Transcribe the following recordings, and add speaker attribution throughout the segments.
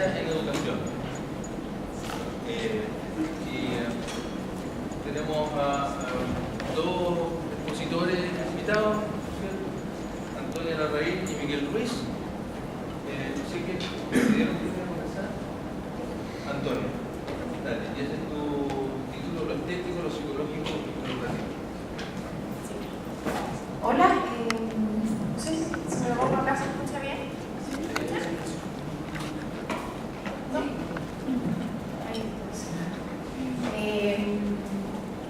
Speaker 1: excelencia en educación. Tenemos a dos expositores invitados, ¿cierto? Antonia Larraín y Miguel Ruiz. Así que decidieron que iban a comenzar. Antonia, dale, y ese es tu título, lo estético, lo psicológico y lo educativo.
Speaker 2: Hola, no sé si me pongo acá, ¿se escucha bien? ¿No? Ahí entonces.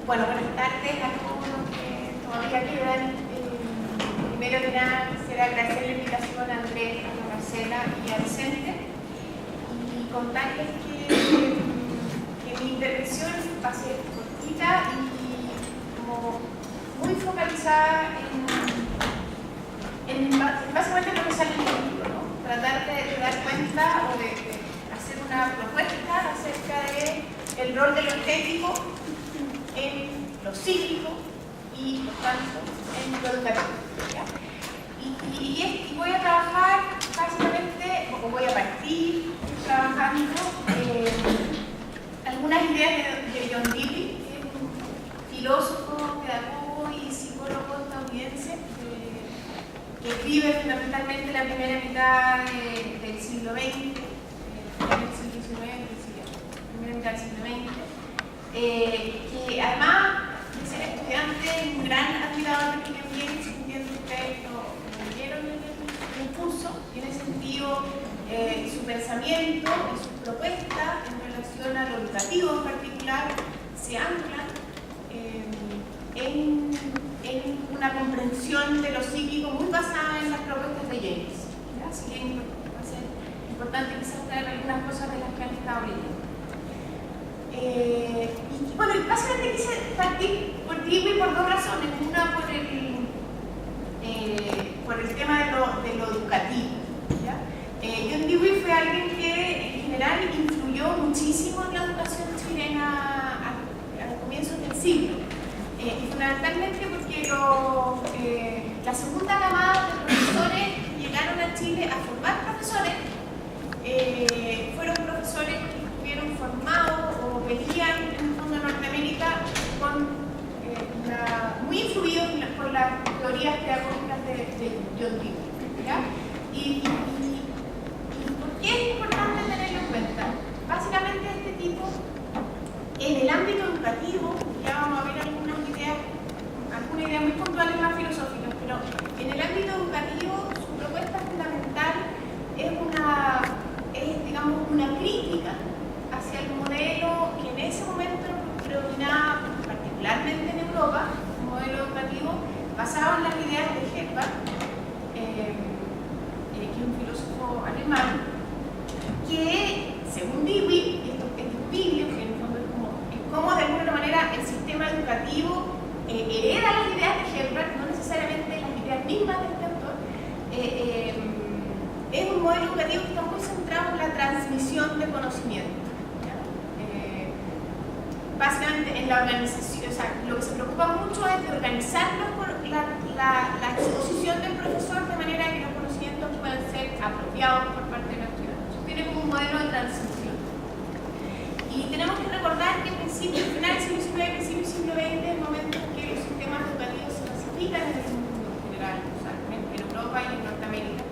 Speaker 2: Bueno, buenas tardes a todos los que todavía quedan. Primero que nada, quisiera agradecer la invitación a Andrés, a Marcela y a Vicente y contarles que mi intervención va a ser cortita y como muy focalizada en básicamente lo que sale en el libro, ¿no? Tratar de dar cuenta o de hacer una propuesta acerca del rol de lo estético en lo psíquico y, por tanto, en lo educativo. ¿Ya? Y voy a trabajar básicamente, o voy a partir trabajando algunas ideas de John Dewey, que es un filósofo, pedagogo y psicólogo estadounidense que escribe fundamentalmente la primera mitad del siglo XX, del siglo XIX, primera mitad del siglo XX. Que además de ser estudiante, un gran admirador de William James, entiendo que ustedes lo leyeron en el curso, y en ese sentido su pensamiento y sus propuestas en relación a lo educativo en particular se anclan en una comprensión de lo psíquico muy basada en las propuestas de James. ¿Ya? Así que va a ser importante quizás traer algunas cosas de las que han estado leyendo. Y bueno, básicamente quise partir por Dewey por dos razones. Una por el tema de lo educativo. ¿Ya? John Dewey fue alguien que en general influyó muchísimo en la educación chilena a comienzos del siglo. Y fundamentalmente porque la segunda camada de profesores que llegaron a Chile a formar profesores fueron profesores que estuvieron formados o venían en el fondo de Norteamérica muy influidos por las teorías pedagógicas de John Dewey. ¿Ya? ¿Y por qué es importante tenerlo en cuenta? Básicamente este tipo, en el ámbito educativo, ya vamos a ver algunas ideas muy puntuales más filosóficas, pero en el ámbito educativo su propuesta fundamental es digamos, una crítica hacia el modelo que en ese momento predominaba particularmente en Europa, un modelo educativo basado en las ideas de Herbart, que es un filósofo alemán, que según Dewey, esto es discutible, porque en el fondo es como de alguna manera el sistema educativo hereda las ideas de Herbart, no necesariamente las ideas mismas de este autor. Es un modelo educativo que está muy centrado en la transmisión de conocimiento. Básicamente en la organización, o sea, lo que se preocupa mucho es de organizar la exposición del profesor de manera que los conocimientos puedan ser apropiados por parte de los estudiantes. Tiene como un modelo de transmisión. Y tenemos que recordar que al final del siglo XIX y principio del siglo XX es el momento en que los sistemas educativos se clasifican en el mundo en general, o sea, en Europa y en Norteamérica.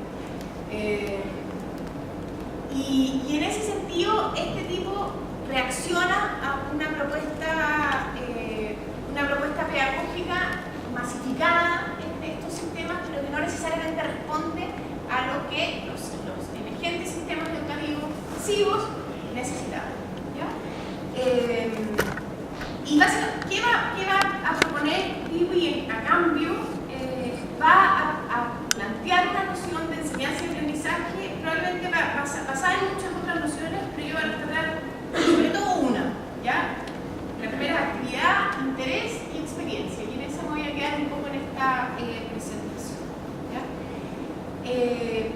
Speaker 2: Y en ese sentido, este tipo reacciona a una propuesta pedagógica masificada en estos sistemas, pero que no necesariamente responde a lo que los emergentes sistemas educativos masivos necesitaban. Y básicamente, ¿qué va a proponer Dewey a cambio? Va a plantear una noción de enseñanza y aprendizaje probablemente basada en muchas otras nociones, pero yo voy a tratar sobre todo una, ¿ya? La primera es actividad, interés y experiencia, y en esa me voy a quedar un poco en esta presentación, ¿ya?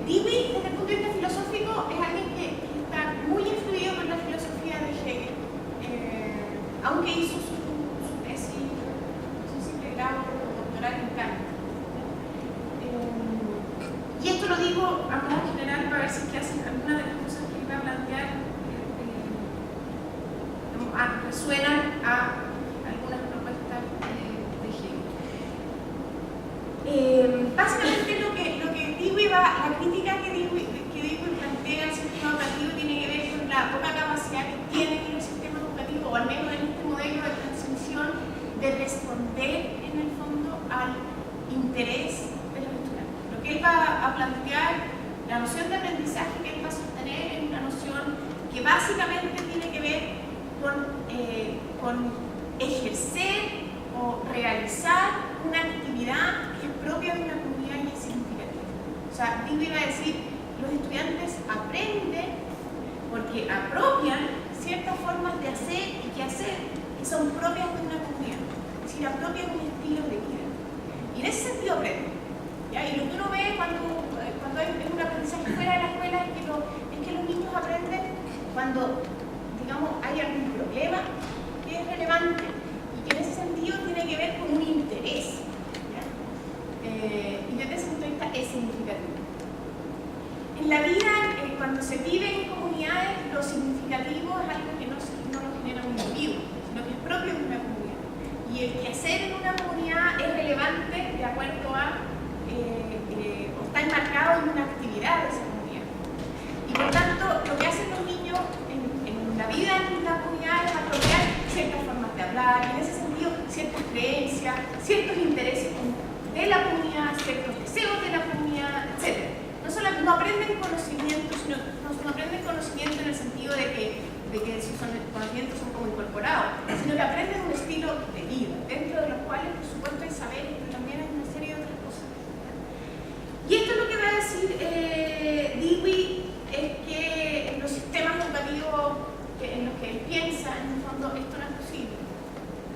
Speaker 2: Dewey, desde el punto de vista filosófico, es alguien que está muy influido por la filosofía de Hegel, aunque hizo su tesis, su simple grado doctoral en Kant. Y esto lo digo a modo general para ver si es que hacen alguna de las cosas que iba a plantear resuenan a algunas propuestas de género. Básicamente lo que Dewey la crítica que Dewey plantea al sistema educativo tiene que ver con la poca capacidad que tienen los sistemas educativos, o al menos en este modelo de transmisión, de responder en el fondo al interés de los estudiantes. Lo que él va a plantear, la noción de aprendizaje que él va a sostener, es una noción que básicamente tiene que ver con ejercer o realizar una actividad que es propia de una comunidad y es significativa. O sea, Dewey va a decir, los estudiantes aprenden porque apropian ciertas formas de hacer y qué hacer que son propias de una comunidad, es decir, apropian un estilo de vida. Y en ese sentido aprenden. ¿Ya? Y lo que uno ve cuando hay un aprendizaje fuera de la escuela es que los niños aprenden cuando, digamos, hay algún problema que es relevante y que en ese sentido tiene que ver con un interés. Y desde ese punto de vista es significativo. En la vida, cuando se vive en comunidades, lo significativo es algo que no lo genera un individuo, sino que es propio de una comunidad. Y el quehacer en una comunidad es relevante de acuerdo a, o está enmarcado en una actividad de esa comunidad. Y por tanto, lo que hacen los niños en la vida en la comunidad es apropiar ciertas formas de hablar, y en ese sentido, ciertas creencias, ciertos intereses de la comunidad, ciertos deseos de la comunidad, etc. No aprenden conocimiento, sino no aprenden conocimiento en el sentido de que sus conocimientos son como incorporados, sino que aprenden un estilo de vida, dentro de los cuales, por supuesto, hay saberes, pero también hay una serie de otras cosas. Y esto es lo que va a decir Dewey, es que en los sistemas educativos en los que él piensa, en el fondo, esto no es posible.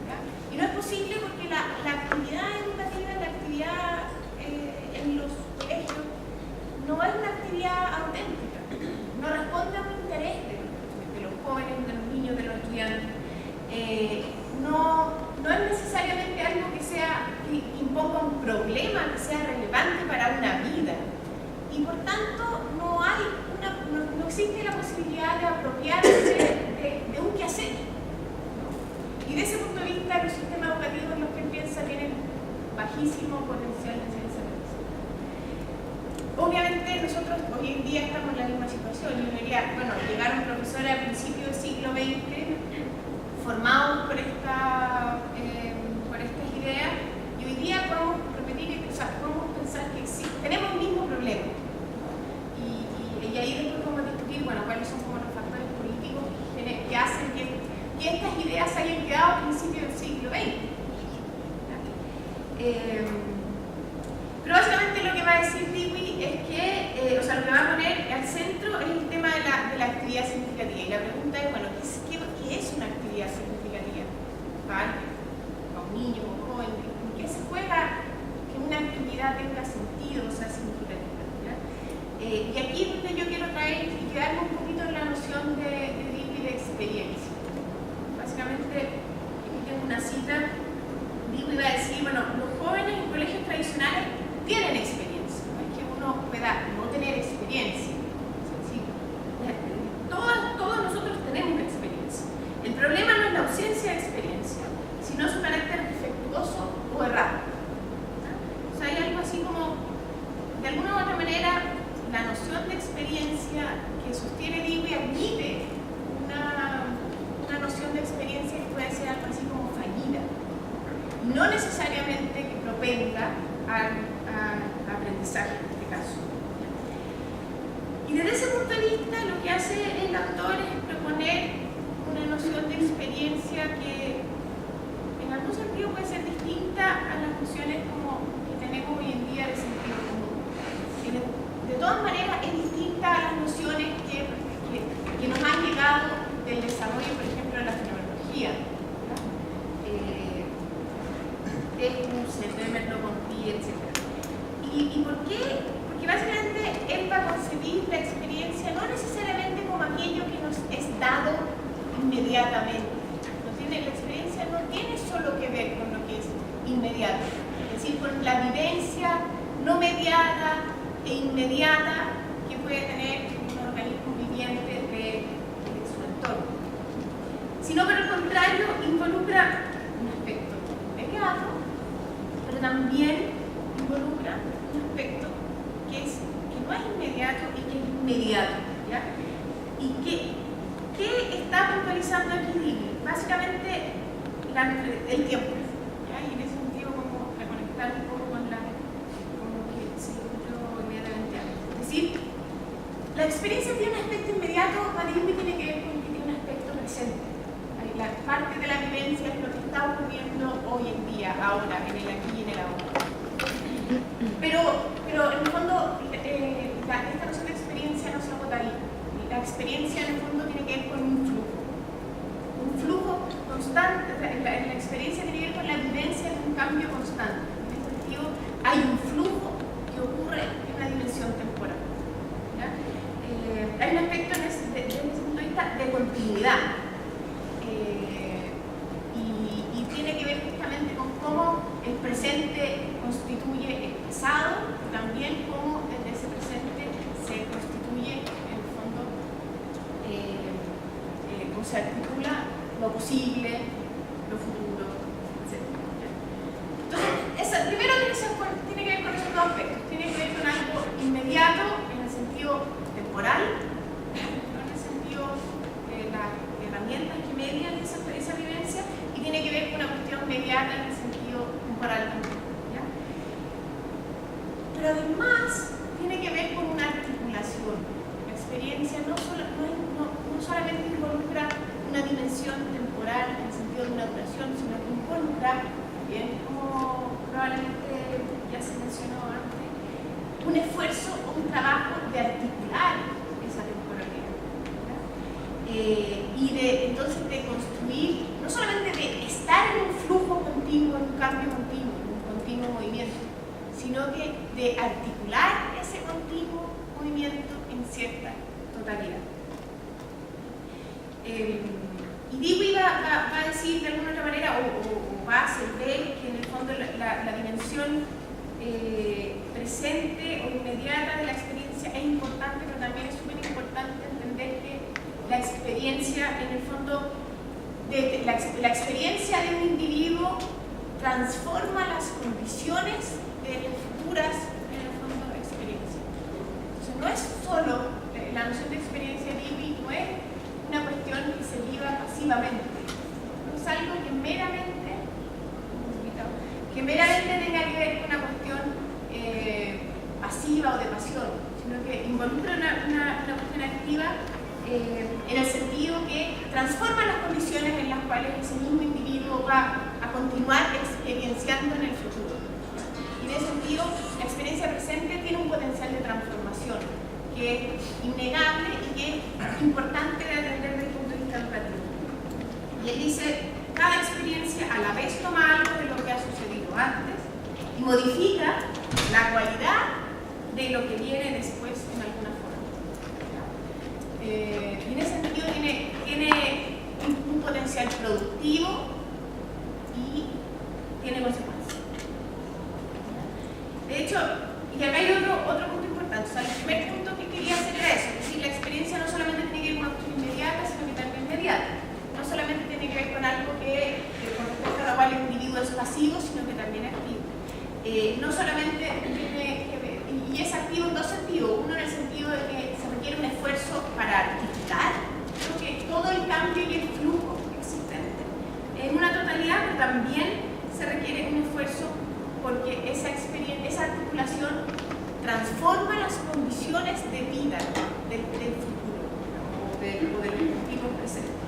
Speaker 2: ¿Ya? Y no es posible porque la actividad educativa, la actividad en los colegios, no es una actividad auténtica, no responde a un interés de los jóvenes, de los niños, de los estudiantes. No es necesariamente algo que imponga un problema, que sea relevante para una vida. Y por tanto, no existe la posibilidad de apropiarse de un quehacer. Y de ese punto de vista, los sistemas educativos en los que él piensa tienen bajísimo potencial de ciencia. Obviamente nosotros hoy en día estamos en la misma situación. Llegaron profesores a principios del siglo XX formados por estas ideas, y hoy día podemos pensar que sí, tenemos el mismo problema. Y ahí después vamos a discutir cuáles son como los factores políticos que hacen que estas ideas hayan quedado a principios del siglo XX. Pero básicamente lo que va a decir Dewey es que, lo que va a poner al centro es el tema de la actividad significativa. Y la pregunta es, ¿qué es una actividad significativa? ¿Para un niño o un joven? ¿En qué se juega que una actividad tenga sentido, o sea, significativa? Y aquí es donde yo quiero traer y quedarme un poquito en la noción de Dewey de experiencia. Básicamente, aquí tengo una cita. Dewey va a decir, los jóvenes en colegios tradicionales tienen experiencia, no es que uno pueda no tener experiencia. Todos nosotros tenemos experiencia. El problema no es la ausencia de experiencia, sino su carácter defectuoso o errado. O sea, hay algo así como, de alguna u otra manera, la noción de experiencia que sostiene Dewey admite una noción de experiencia que puede ser algo así como fallida, no necesariamente que propenga al aprendizaje en este caso. Y desde ese punto de vista, lo que hace el autor es proponer una noción de experiencia que en algún sentido puede ser distinta a las nociones como que tenemos hoy en día de sentido común. De todas maneras, es distinta a las nociones que nos han llegado del desarrollo, por ejemplo, de la fenomenología. Etc. ¿Y por qué? Porque básicamente él va a concebir la experiencia no necesariamente como aquello que nos es dado inmediatamente. La experiencia no tiene solo que ver con lo que es inmediato, es decir, con la vivencia no mediada e inmediata que puede tener un organismo viviente de su entorno, sino por el involucra un aspecto inmediato, pero también involucra un aspecto que no es inmediato y que es inmediato, ¿ya? ¿Y qué está puntualizando aquí Dewey? Básicamente el tiempo, ¿ya? Y en ese sentido como reconectar un poco con lo que se encontró inmediatamente antes. Es decir, la experiencia tiene un aspecto inmediato, para Dewey tiene que ver con que tiene un aspecto presente. La parte de la vivencia es lo que está ocurriendo hoy en día, ahora, en el aquí y en el ahora. Pero en el fondo, esta noción de experiencia no se agota ahí. La experiencia en el fondo tiene que ver con un flujo constante. La experiencia tiene que ver con la vivencia de un cambio constante. En este sentido, hay un flujo que ocurre en una dimensión temporal, ¿ya? Hay un aspecto desde ese punto de vista de continuidad. Y tiene que ver justamente con cómo el presente constituye el pasado, y también cómo desde ese presente se constituye, en el fondo, cómo se articula lo posible, lo futuro, etc. Entonces, primero tiene que ver con esos dos aspectos. Tiene que ver con algo inmediato en el sentido temporal, no en el sentido de las herramientas que median esa vivencia, y tiene que ver con una cuestión mediata en el sentido temporal también, ¿ya? Pero además tiene que ver con una articulación. La experiencia no solamente involucra una dimensión temporal en el sentido de una duración, sino que involucra, bien, como probablemente ya se mencionó antes, un esfuerzo o un trabajo de articular esa temporalidad, ¿ya? Entonces de construir, no solamente de estar en un flujo continuo, en un cambio continuo, en un continuo movimiento, sino que de articular ese continuo movimiento en cierta totalidad. Y Dewey va a decir de alguna otra manera, o va a hacer ver que en el fondo la dimensión presente o inmediata de la experiencia es importante, pero también es súper importante entender que la experiencia, en el fondo, la experiencia de un individuo transforma las condiciones de las futuras, en el fondo, experiencias. Entonces, no es solo la noción de experiencia de Dewey, no es una cuestión que se viva pasivamente, no es algo que meramente tenga que ver con una cuestión pasiva o de pasión, sino que involucra una cuestión activa en el sentido que transforma las condiciones en las cuales ese mismo individuo va a continuar experienciando en el futuro. Y en ese sentido, la experiencia presente tiene un potencial de transformación que es innegable y que es importante de atender desde el punto de vista educativo. Y él dice, cada experiencia a la vez toma algo de lo que ha sucedido antes y modifica la cualidad de lo que viene después en alguna forma. Y en ese sentido tiene un potencial productivo y tiene consecuencias. De hecho, y acá hay otro punto importante. O sea, el primer punto que quería hacer era eso. Es decir, la experiencia no solamente tiene que ver con una cuestión inmediata, sino que también inmediata. No solamente tiene que ver con algo que con respecto a lo cual el individuo es pasivo, sino que también es activo. No solamente tiene que ver, y es activo en dos sentidos. Uno en el sentido de que se requiere un esfuerzo para articular todo el cambio y el flujo existente en una totalidad, pero también se requiere un esfuerzo porque esa articulación transforma las condiciones de vida del futuro o de los objetivos presentes.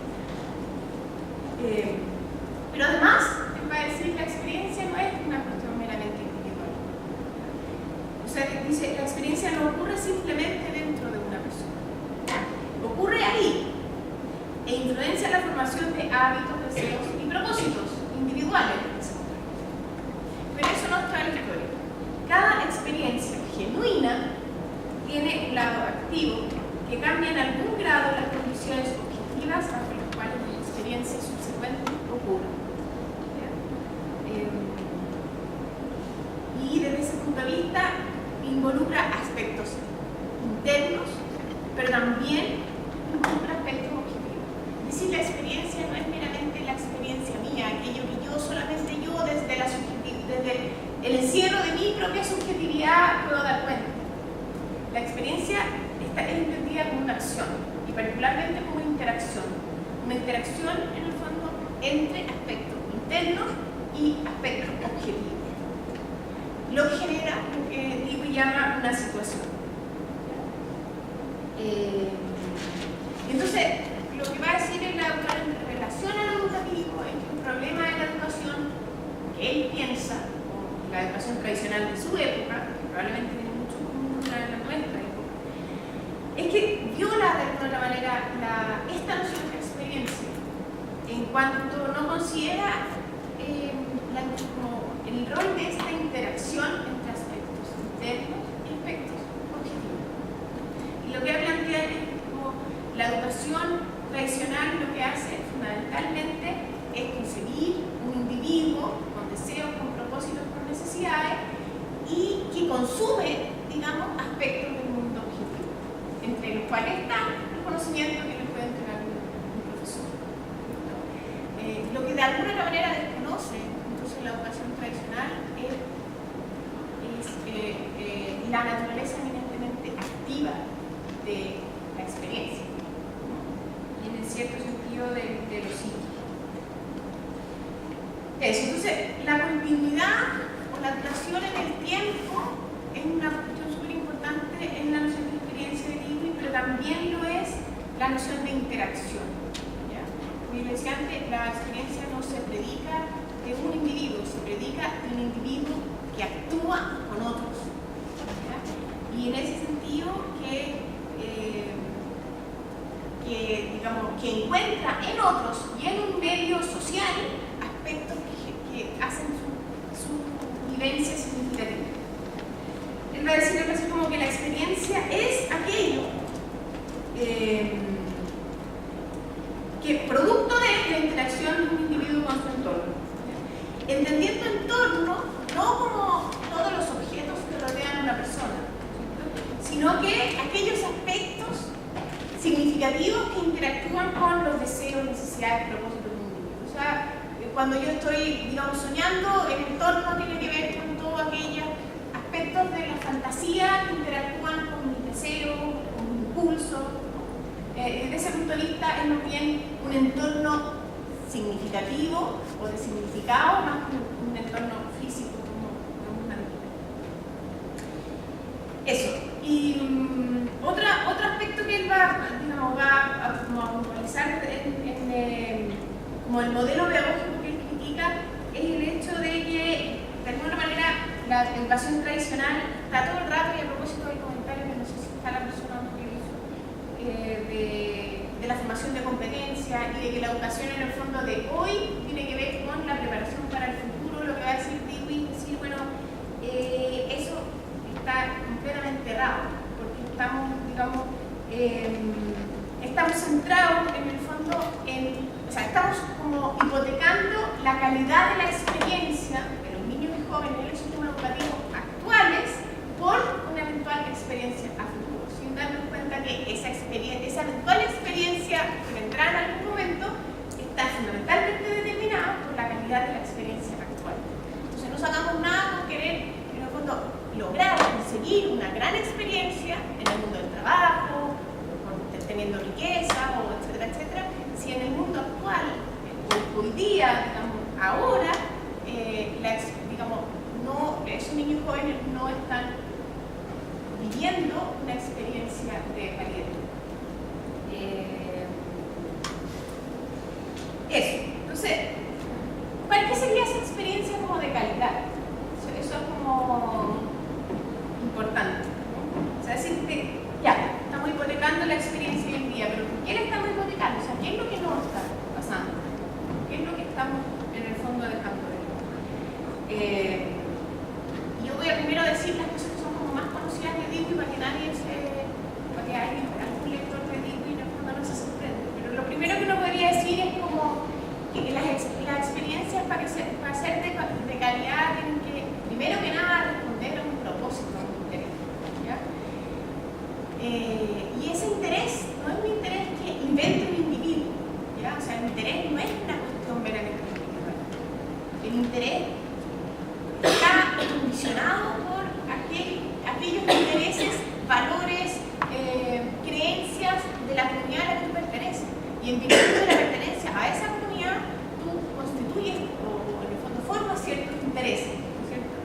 Speaker 2: Pero además, va a decir, la experiencia no es una cuestión meramente individual. O sea, dice, la experiencia no ocurre simplemente dentro de una persona. Ocurre ahí e influencia la formación de hábitos, deseos y propósitos individuales. Pero eso no está en la historia. Cada experiencia genuina tiene un lado activo que cambia en algún grado las condiciones objetivas bajo las cuales la experiencia subsecuente ocurre. Y desde ese punto de vista involucra aspectos internos, pero también involucra aspectos objetivos. Es decir, la experiencia no es meramente la experiencia el encierro de mi propia subjetividad puedo dar cuenta. La experiencia es entendida como una acción y particularmente como una interacción en el fondo entre aspectos internos y aspectos objetivos, lo que genera lo que Dewey llama una situación. Entonces, lo que va a decir el autor en relación a lo educativo es que un problema de la educación que él piensa, o la educación tradicional de su época, que probablemente tiene mucho común con la nuestra época, es que viola de alguna manera esta noción de experiencia en cuanto no considera como el rol de esta interacción entre aspectos internos y aspectos objetivos. Y lo que plantea es como la educación tradicional lo que hace fundamentalmente es concebir un individuo con deseos, con propósitos, con necesidades y que consume, digamos, aspectos del mundo objetivo, entre los cuales está el conocimiento que le puede entregar un profesor. Lo que de alguna manera desconoce entonces la educación tradicional es la naturaleza eminentemente activa de la experiencia, ¿no? Y en cierto sentido de los sitios. Entonces, la continuidad o la duración en el tiempo es una cuestión súper importante en la noción de experiencia de Dewey, pero también lo es la noción de interacción. Como yo decía antes, la experiencia no se predica de un individuo, se predica de un individuo que actúa con otros. ¿Ya? Y en ese sentido que encuentra en otros y en un medio social aspectos que hacen su vivencia significativa. Él va a decir algo así como que la experiencia es aquello que producto de la interacción de un individuo con su entorno. Entendiendo entorno no como todos los objetos que rodean a una persona, sino que aquellos aspectos significativos que interactúan con los deseos, necesidades, propósitos de un individuo. O sea, cuando yo estoy, digamos, soñando, el entorno tiene que ver con todos aquellos aspectos de la fantasía que interactúan con mis deseos, con mi impulso. Desde ese punto de vista es más bien un entorno significativo o de significado más que un entorno físico como una vida. Eso. Y otro aspecto que él va a puntualizar como el modelo pedagógico que él critica es el hecho de que de alguna manera la educación tradicional está todo el rato, y a propósito del comentario que no sé si está la persona que lo hizo, de la formación de competencia y de que la educación en el fondo de hoy tiene que ver con la preparación para el futuro. Lo que va a decir Dewey es decir, bueno, eso está completamente errado, porque estamos, digamos, estamos centrados en el fondo o sea, estamos como hipotecando la calidad de la experiencia de los niños y jóvenes en los sistemas educativos actuales por una eventual experiencia a futuro, sin darnos cuenta que esa eventual experiencia que vendrá en algún momento está fundamentalmente determinada por la calidad de la experiencia actual. Entonces no sacamos nada con querer, en el fondo, lograr conseguir una gran experiencia en el mundo del trabajo, teniendo riqueza, o etcétera, etcétera, si en el mundo actual, hoy día, digamos, ahora, esos niños jóvenes no están viviendo una experiencia de calidad. Eso. Entonces, ¿qué sería esa experiencia como de calidad? Eso es como importante, ¿no? O sea, decir que ya, estamos hipotecando la experiencia hoy en día, pero ¿por qué la estamos hipotecando? O sea, ¿qué es lo que nos está pasando? ¿Qué es lo que estamos en el fondo dejando de ver? Yo voy a primero decir las cosas que son como más conocidas de Dewey para que algún lector de Dewey en el fondo no se sorprende. Pero lo primero que uno podría decir es como que las experiencias para ser de calidad tienen que, primero que nada, responder a un propósito, a un interés. ¿Ya? Y ese interés no es un interés que invente un individuo. ¿Ya? O sea, el interés no es una cuestión meramente individual. El interés está condicionado por aquellos intereses, valores, creencias de la comunidad a la que tú perteneces. Y en virtud de la pertenencia a esa comunidad, tú constituyes o en el fondo formas ciertos intereses, ¿no es cierto?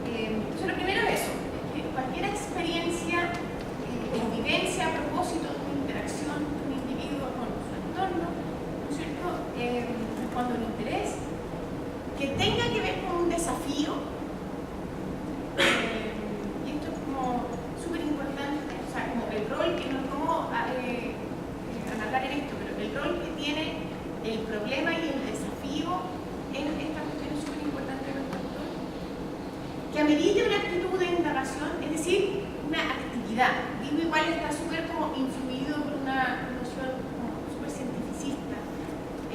Speaker 2: Entonces, lo primero es eso, que cualquier experiencia o vivencia a propósito de una interacción de un individuo con su entorno, ¿no es cierto? Cuando el interés que tenga que ver con un desafío, y esto es como súper importante, o sea, como el rol que nos vamos a alargar en esto, pero el rol que tiene el problema y el desafío en esta cuestión es súper importante en nuestro actor, que amerite una actitud de indagación, es decir, una actividad. Digo, igual está súper como influido por una noción como súper cientificista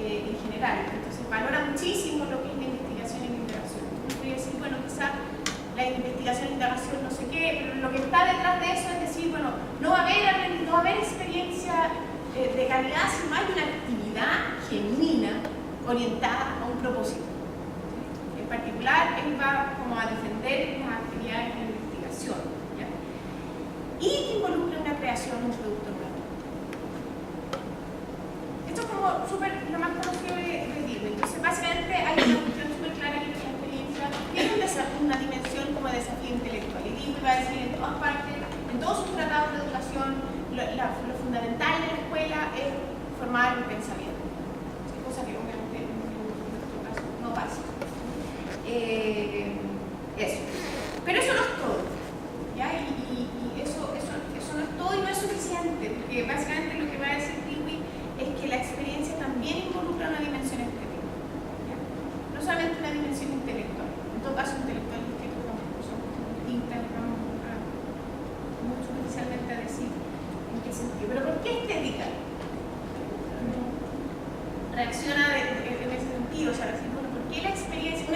Speaker 2: en general, entonces valora muchísimo lo que es la investigación y la indagación. Uno podría decir, bueno, quizá la investigación e indagación no sé qué, pero lo que está detrás de eso es decir, bueno, no va a haber experiencia de calidad si no hay una actividad genuina orientada a un propósito. En particular, él va como a defender las actividades de investigación, ¿ya? Y que involucra una creación de un producto nuevo. Esto es como súper lo más conocido de Dewey. Entonces, básicamente hay una cuestión súper clara que la experiencia tiene una dimensión como de desafío intelectual. Y Dewey va a decir en todas partes, en todos sus tratados de educación, lo fundamental de la escuela es formar un pensamiento. Cosa que obviamente en nuestro caso no pasa. Eso. Pero eso no es todo. ¿Ya? Y eso no es todo y no es suficiente, porque básicamente lo que va a decir Dewey es que la experiencia también involucra una dimensión estética. ¿Ya? No solamente una dimensión intelectual. En todo caso, intelectual y estético son distintas, vamos mucho especialmente a decir en qué sentido. Pero ¿por qué estética? Reacciona en ese sentido, o sea, decir, bueno, ¿por qué una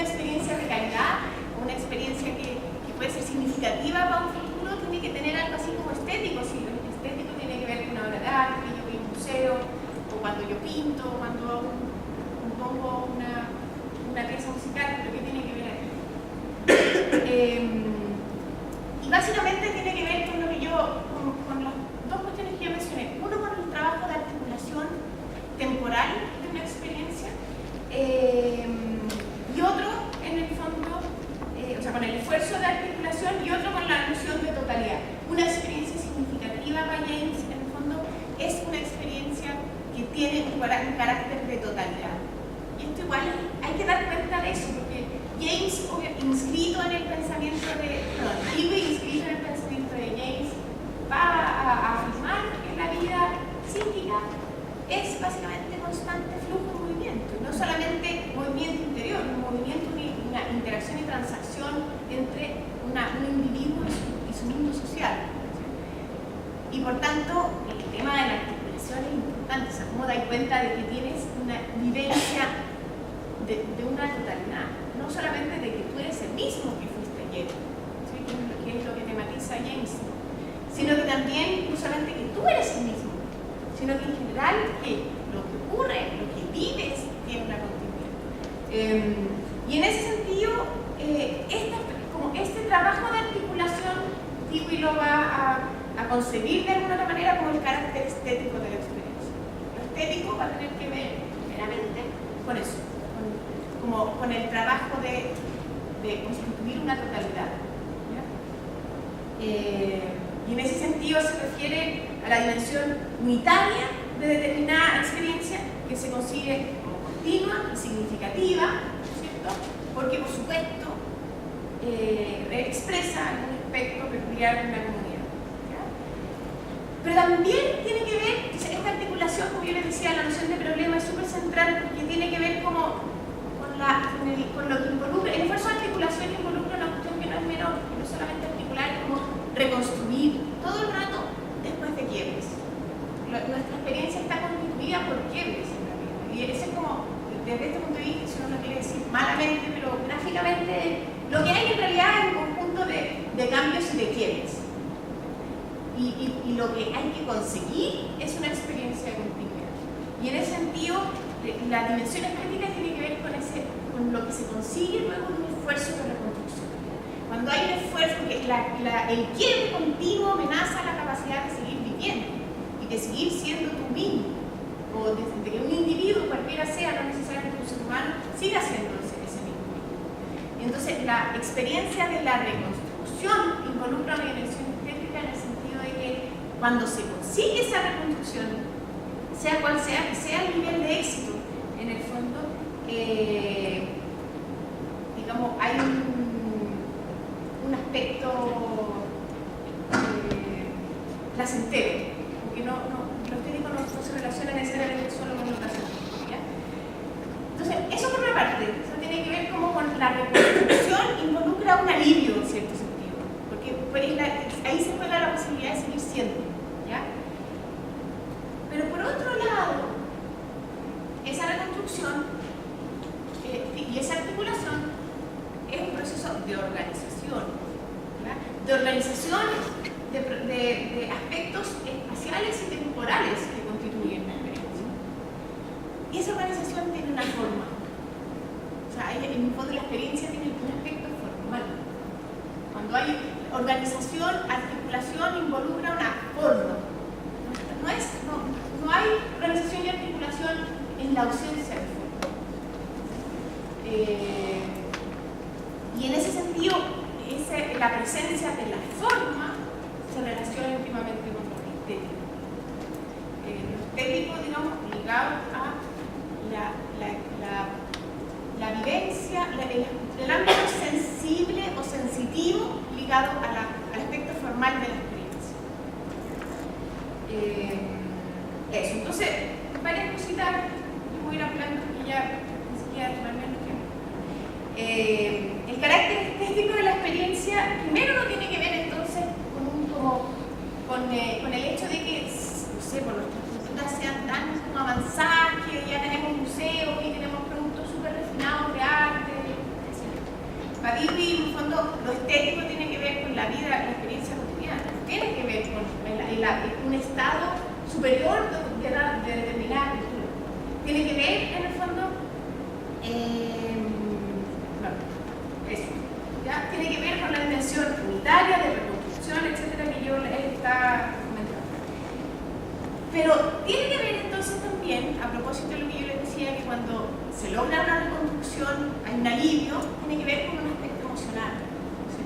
Speaker 2: experiencia de calidad, una experiencia que puede ser significativa para un futuro, tiene que tener algo así como estético? Si lo estético tiene que ver con una obra de arte, que yo voy a un museo, o cuando yo pinto, o cuando compongo una pieza musical, pero ¿qué tiene que ver aquí? Y básicamente tiene que ver con lo que con las dos cuestiones que yo mencioné. Uno, con el trabajo de articulación temporal de una experiencia, y otro, en el fondo, o sea, con el esfuerzo de articulación, y otro con la noción de totalidad. Una experiencia significativa para James, en el fondo, es una experiencia que tiene un carácter de totalidad. Y esto igual hay que dar cuenta de eso, porque James, inscrito en el pensamiento Dewey, inscrito en el pensamiento de James, va a afirmar que la vida psíquica es básicamente constante flujo de movimiento, no solamente movimiento interior, un movimiento, una interacción y transacción entre un individuo y su mundo social. Y por tanto, el tema de la articulación es importante, o sea, cómo dais cuenta de que tienes una vivencia de una totalidad, no solamente de que tú eres el mismo que fuiste ayer, ¿sí? Que es lo que tematiza James, sino que también no solamente que tú eres el mismo, sino que en general que lo que ocurre, lo que vives, tiene una continuidad. Y en ese sentido, este trabajo de articulación, Dewey lo va a concebir de alguna manera como el carácter estético de la experiencia. Lo estético va a tener que ver, primeramente, con eso, con el trabajo de constituir una totalidad. Y en ese sentido se refiere a la dimensión unitaria de determinada experiencia que se consigue como continua y significativa, ¿cierto? Porque, por supuesto, expresa algún aspecto peculiar de una comunidad. ¿Ya? Pero también tiene que ver, esta articulación, como yo les decía, la noción de problema es súper central porque tiene que ver con lo que involucra, el esfuerzo de articulación involucra una cuestión que no es menor, que no solamente articular, como reconstruir todo el rato después de quiebres. Nuestra experiencia está constituida por quiebres en la vida. Y ese es como, desde este punto de vista, si uno lo quiere decir malamente, pero gráficamente, lo que hay en realidad es un conjunto de cambios y de quiebres. Y lo que hay que conseguir es una experiencia de continuidad. Y en ese sentido, la dimensión estética tiene que ver con lo que se consigue luego de un esfuerzo de reconstrucción. cuando hay un esfuerzo, que el quiebre continuo amenaza la capacidad de seguir viviendo y de seguir siendo tú mismo, o de que un individuo, cualquiera sea, no necesariamente un ser humano, siga siendo ese mismo. Y entonces la experiencia de la reconstrucción involucra una dimensión estética en el sentido de que cuando se consigue esa reconstrucción, sea cual sea, que sea el nivel de éxito, en el fondo, digamos, hay un aspecto placentero, porque lo estético no se relaciona necesariamente solo con lo placentero, ¿ya? Entonces, eso por una parte, eso tiene que ver como con la reconstrucción, involucra un alivio en cierto sentido, porque ahí se juega la posibilidad de seguir siendo, ¿ya? Pero por otro lado, esa reconstrucción y esa articulación es un proceso de organización, ¿ya? De organización de aspectos espaciales y temporales que constituyen la experiencia. Y esa organización tiene una forma. O sea, en el fondo la experiencia tiene un aspecto formal. Cuando hay organización, articulación involucra una forma. No hay organización y articulación en la ausencia de forma. Y en ese sentido, la presencia de la forma se relaciona íntimamente con lo estético. Lo estético, digamos, ligado a la vivencia, el ámbito sensible o sensitivo ligado al aspecto formal de la experiencia. Eso, entonces, varias cositas que voy a ir hablando porque ya ni siquiera tomarme el tiempo. El carácter estético de la experiencia primero no tiene que ver entonces con el hecho de que, no sé, por nuestras culturas sean tan avanzadas que ya tenemos museos y tenemos productos súper refinados de arte, etc. Para Dewey, en el fondo, lo estético tiene que ver con la vida, la experiencia cotidiana, tiene que ver con un estado superior de determinada cultura. Tiene que ver, en el fondo, eso, ¿ya? Tiene que ver con la dimensión unitaria de reconstrucción, etcétera, que yo les estaba comentando. Pero tiene que ver entonces también, a propósito de lo que yo les decía, que cuando se logra una reconstrucción, hay un alivio, tiene que ver con un aspecto emocional, ¿sí?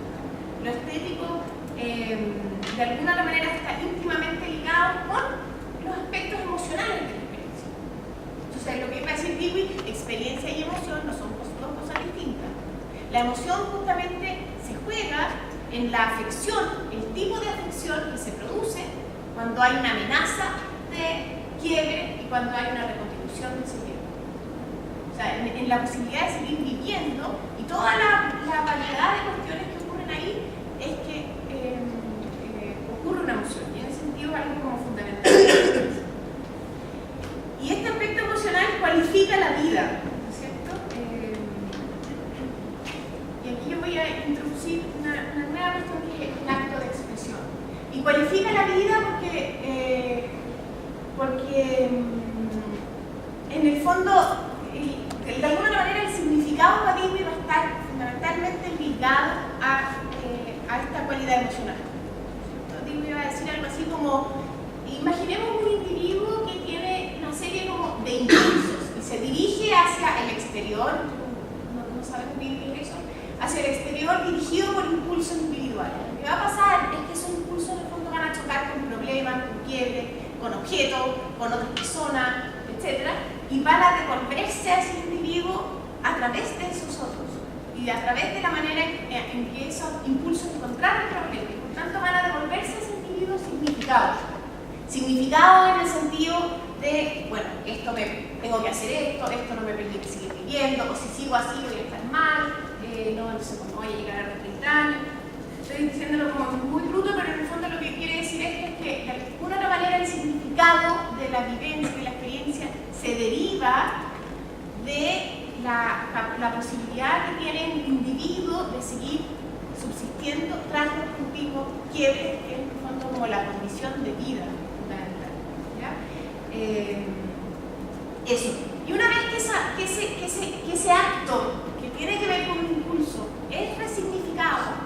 Speaker 2: Lo estético, de alguna manera, está íntimamente ligado con los aspectos emocionales de la experiencia. Entonces, lo que iba a decir Dewey, experiencia y emoción no son dos cosas distintas. La emoción justamente se juega en la afección, el tipo de afección que se produce cuando hay una amenaza de quiebre y cuando hay una reconstitución de ese quiebre. O sea, en la posibilidad de seguir viviendo y toda la variedad de cuestiones que ocurren ahí es que ocurre una emoción y en ese sentido es algo como fundamental. Y este aspecto emocional cualifica la vida, ¿no es cierto? Y aquí yo voy a introducir una nueva cuestión que es el acto de expresión. Y cualifica la vida porque en el fondo, de alguna manera, el significado para Dewey va a estar fundamentalmente ligado a esta cualidad emocional. Dewey va a decir algo así como, imaginemos un individuo que tiene una serie como de impulsos y se dirige hacia el exterior, no sabemos bien eso, hacia el exterior dirigido por impulsos individuales. Lo que va a pasar es que esos impulsos en el fondo van a chocar con problemas, con quiebres, con objetos, con otras personas, etc. Y van a devolverse a ese individuo a través de esos otros y a través de la manera en que esos impulsos encontraron problemas. Y por tanto van a devolverse a ese individuo significados. Significado en el sentido de, bueno, tengo que hacer esto no me permite seguir viviendo, o si sigo así voy a estar mal, no sé cómo voy a llegar a los 30 años. Estoy diciéndolo como muy bruto, pero en el fondo lo que quiere decir esto es que de alguna otra manera el significado de la vivencia, de la experiencia, se deriva de la posibilidad que tiene un individuo de seguir subsistiendo tras los continuos quiebres, que es en el fondo como la condición de vida fundamental, ¿ya? Eso. Y una vez que ese acto que tiene que ver con un impulso es resignificado,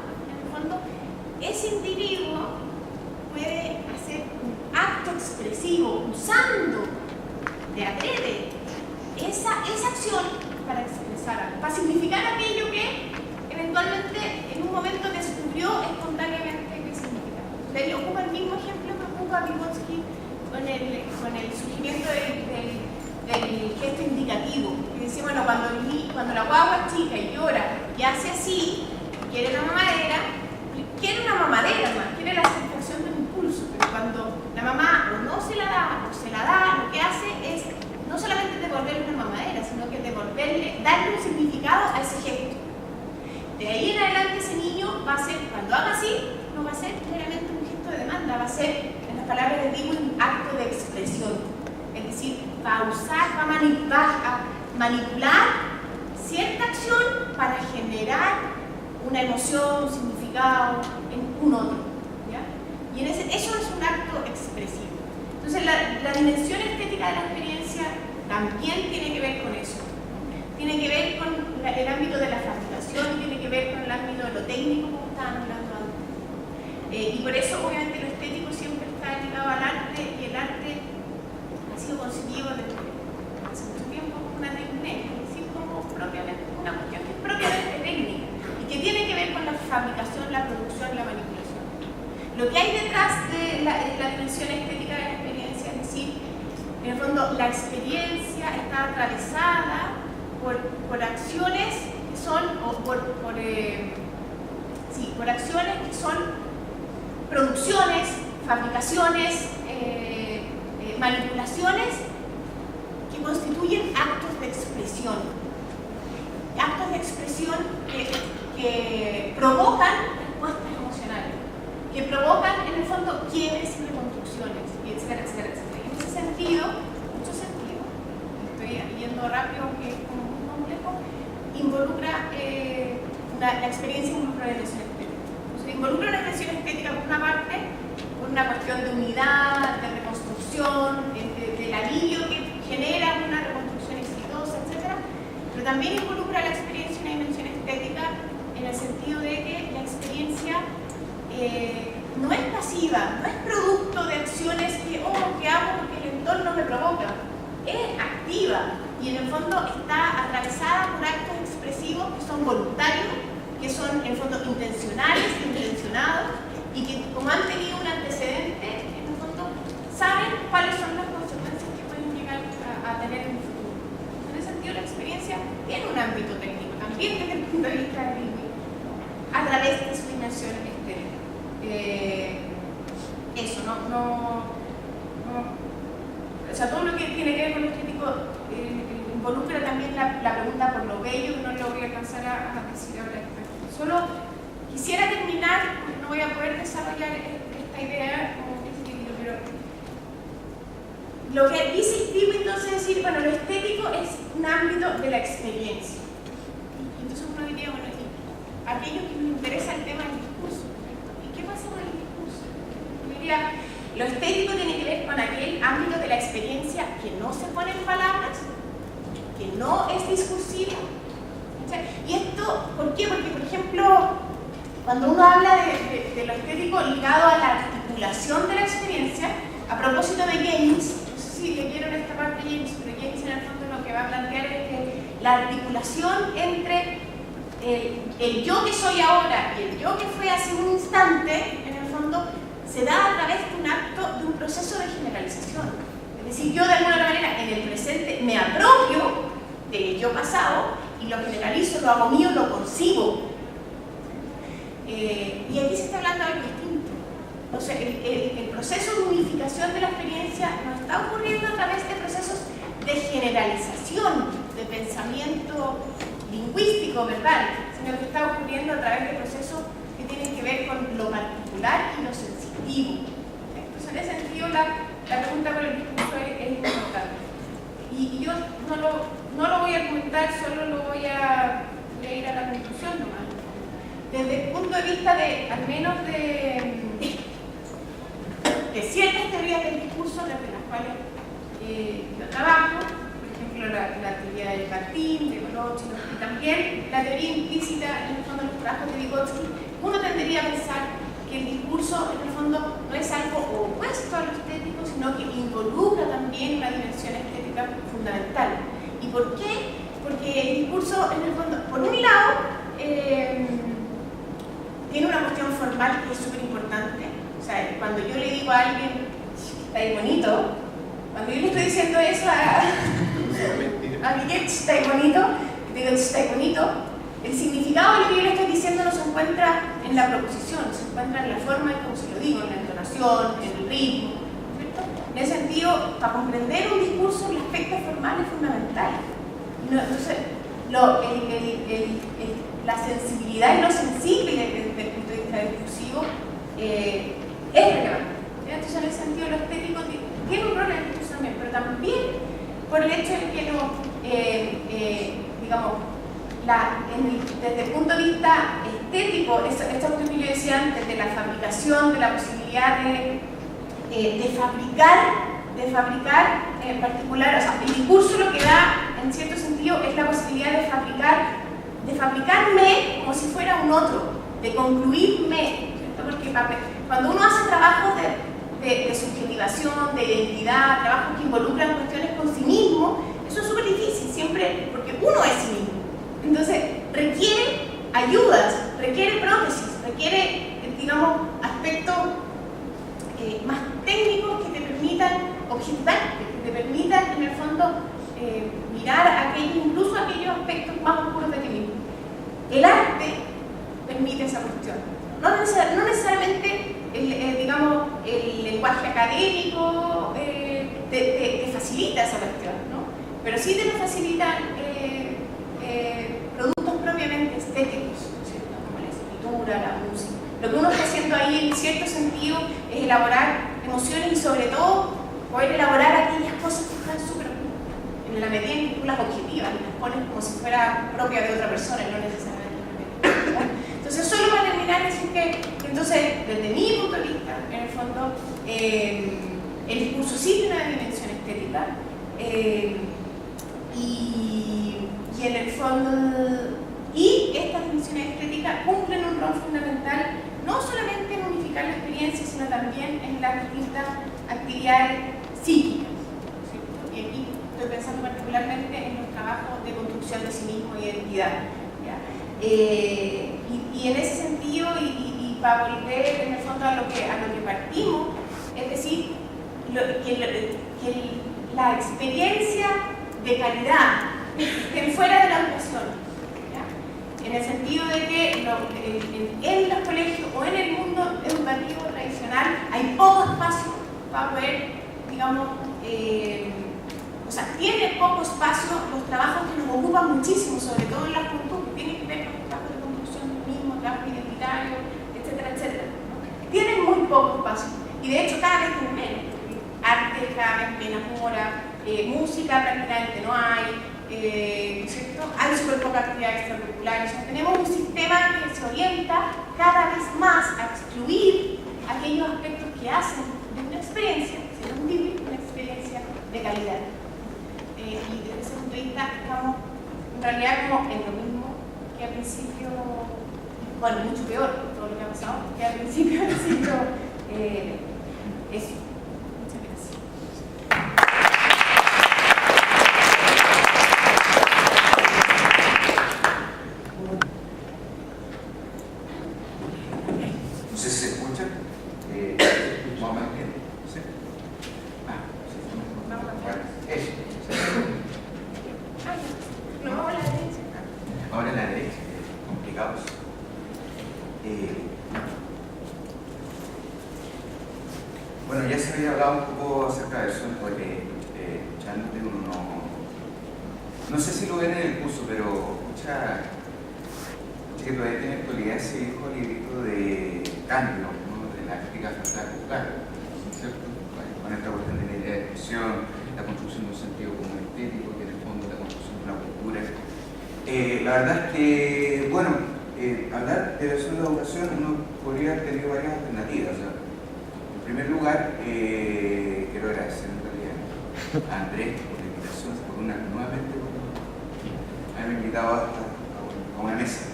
Speaker 2: así, quiere la mamadera, quiere una mamadera más, quiere la satisfacción del impulso, pero cuando la mamá o no se la da o se la da, lo que hace es no solamente devolverle una mamadera, sino que darle un significado a ese gesto. De ahí en adelante ese niño va a ser, cuando haga así, no va a ser meramente un gesto de demanda, va a ser, en las palabras de Dewey, un acto de expresión. Es decir, va a manipular cierta acción para generar una emoción, un significado en un otro. ¿Ya? Y eso es un acto expresivo. Entonces la dimensión estética de la experiencia también tiene que ver con eso. Tiene que ver con el ámbito de la fabricación, tiene que ver con el ámbito de lo técnico, como estaban hablando antes. Y por eso, obviamente, lo estético siempre está ligado al arte, y el arte ha sido concebido desde hace mucho tiempo como una técnica, es decir, como propiamente una cuestión que es propiamente técnica y que tiene que ver con la fabricación, la producción, la manipulación. Lo que hay detrás de la dimensión estética de la experiencia, es decir, en el fondo, la experiencia está atravesada por acciones que son, por acciones que son producciones, fabricaciones, manipulaciones que constituyen actos de expresión. Actos de expresión que provocan respuestas emocionales, que provocan en el fondo quiebres y reconstrucciones, etcétera, etcétera, etcétera. En ese sentido, mucho sentido, estoy yendo rápido, aunque es como muy complejo, involucra la experiencia involucra la dimensión estética. Entonces, involucra la dimensión estética por una parte, por una cuestión de unidad, de reconstrucción, del alivio que genera una reconstrucción exitosa, etc. Pero también involucra la experiencia en una dimensión estética en el sentido de que la experiencia no es pasiva, no es producto de acciones que hago porque el entorno me provoca, es activa y en el fondo está atravesada por actos expresivos que son voluntarios, que son en el fondo intencionales, intencionados y que como han tenido un antecedente, en el fondo saben cuáles son las consecuencias que pueden llegar a tener en el futuro. En ese sentido la experiencia tiene un ámbito técnico, también desde el punto de vista de Dewey, a través de su dimensión estética. Eso, o sea, todo lo que tiene que ver con lo estético involucra también la pregunta por lo bello, que no lo voy a alcanzar a decir ahora. Solo quisiera terminar, porque no voy a poder desarrollar esta idea como escribirlo, pero lo que dice Dewey entonces es decir, bueno, lo estético es un ámbito de la experiencia. Entonces uno diría, bueno, aquellos que nos interesa el tema del discurso, ¿y qué pasa con el discurso? Yo diría, lo estético tiene que ver con aquel ámbito de la experiencia que no se pone en palabras, que no es discursivo. Y esto, ¿por qué? Porque, por ejemplo, cuando uno habla de lo estético ligado a la articulación de la experiencia, a propósito de James, no sé si leyeron esta parte de James, pero James en el fondo lo que va a plantear es que la articulación entre el yo que soy ahora y el yo que fue hace un instante, en el fondo, se da a través de un acto, de un proceso de generalización. Es decir, yo de alguna manera en el presente me apropio del yo pasado y lo generalizo, lo hago mío, lo concibo. Y aquí se está hablando de algo distinto. O sea, el proceso de unificación de la experiencia no está ocurriendo a través de procesos de generalización, de pensamiento lingüístico, verbal, sino que está ocurriendo a través de procesos que tienen que ver con lo particular y lo sensitivo. Entonces, en ese sentido, la pregunta por el discurso es importante. Y yo no lo voy a comentar, solo lo voy a ir a la conclusión nomás. Desde el punto de vista de, al menos de ciertas teorías del discurso, desde las cuales yo trabajo, por ejemplo la teoría del Martín, de Golochi, y también la teoría implícita en el fondo de los trabajos de Vygotsky, uno tendría a pensar que el discurso en el fondo no es algo opuesto a lo estético, sino que involucra también una dimensión estética fundamental. ¿Y por qué? Porque el discurso en el fondo, por un lado, tiene una cuestión formal que es súper importante. O sea, cuando yo le digo a alguien, está ahí bonito, cuando yo le estoy diciendo eso a Miguel, está ahí bonito, digo, está ahí bonito, el significado de lo que yo le estoy encuentra en la proposición, se encuentra en la forma en cómo se lo digo, en la entonación, en el ritmo, ¿cierto? En ese sentido, para comprender un discurso, el aspecto formal es fundamental. Entonces, la sensibilidad y lo sensible desde el punto de vista discursivo es relevante. Entonces, en ese sentido, lo estético tiene un rol en el discurso también, pero también por el hecho de que digamos, desde el punto de vista estético, esta cuestión que yo decía antes, de la fabricación, de la posibilidad de fabricar en particular, o sea, el discurso lo que da, en cierto sentido, es la posibilidad de fabricarme como si fuera un otro, de concluirme, ¿cierto? Porque cuando uno hace trabajos de subjetivación, de identidad, trabajos que involucran cuestiones con sí mismo, eso es súper difícil, siempre, porque uno es sí mismo. Entonces, requiere ayudas, requiere prótesis, requiere, digamos, aspectos más técnicos que te permitan objetivar, que te permitan, en el fondo, mirar incluso aquellos aspectos más oscuros de ti mismo. El arte permite esa cuestión. No necesariamente, digamos, el lenguaje académico te facilita esa cuestión, ¿no? Pero sí te lo facilitan productos propiamente estéticos, ¿cierto? Como la escritura, la música. Lo que uno está haciendo ahí, en cierto sentido, es elaborar emociones y, sobre todo, poder elaborar aquellas cosas que están súper en la medida en que tú las objetivas y las pones como si fuera propia de otra persona y no necesariamente, ¿verdad? Entonces, solo para terminar, decir que entonces, desde mi punto de vista, en el fondo, el discurso sí tiene una dimensión estética y en el fondo, y estas dimensiones estéticas cumplen un rol fundamental no solamente en unificar la experiencia, sino también en las distintas actividades psíquicas, ¿cierto? Y aquí estoy pensando particularmente en los trabajos de construcción de sí mismo y identidad, ¿ya? Y en ese sentido, y para volver en el fondo a lo que partimos, es decir, que la experiencia de calidad esté fuera de la educación, ¿ya? En el sentido de que en los colegios o en el mundo educativo tradicional hay poco espacio para poder, digamos, o sea, tiene poco espacio los trabajos que nos ocupan muchísimo, sobre todo en las culturas, que tienen que ver con los trabajos de construcción del mismo, trabajos identitarios, etcétera, etcétera, ¿no? Tienen muy poco espacio y de hecho cada vez tienen menos. Arte cada vez menos hora, música prácticamente no hay, ¿cierto? Hay súper poca actividad extracurricular. O sea, tenemos un sistema que se orienta cada vez más a excluir aquellos aspectos que hacen de una experiencia, si no un vivir, una experiencia de calidad. Y desde ese punto de vista estamos en realidad como en lo mismo que al principio, bueno, mucho peor por todo lo que ha pasado, que al principio del siglo eso.
Speaker 3: No sé si se escucha. Más o menos bien. ¿Sí? Bueno, eso.
Speaker 2: No, a la derecha.
Speaker 3: Ahora en la derecha, complicados. Bueno, ya se había hablado un poco acerca de eso, porque escuchándote uno no sé si lo ven en el curso, pero escucha que todavía tiene actualidad ese viejo librito de Cándido, ¿no? De la crítica frontal juzgar, ¿cierto? Con esta cuestión de la idea de expresión, la construcción de un sentido común estético, que en el fondo es la construcción de una cultura. La verdad es que, bueno, hablar de versión de la educación uno podría haber tenido varias alternativas. O sea, en primer lugar, quiero agradecer en realidad a Andrés por la invitación, nuevamente por haberme invitado a una mesa.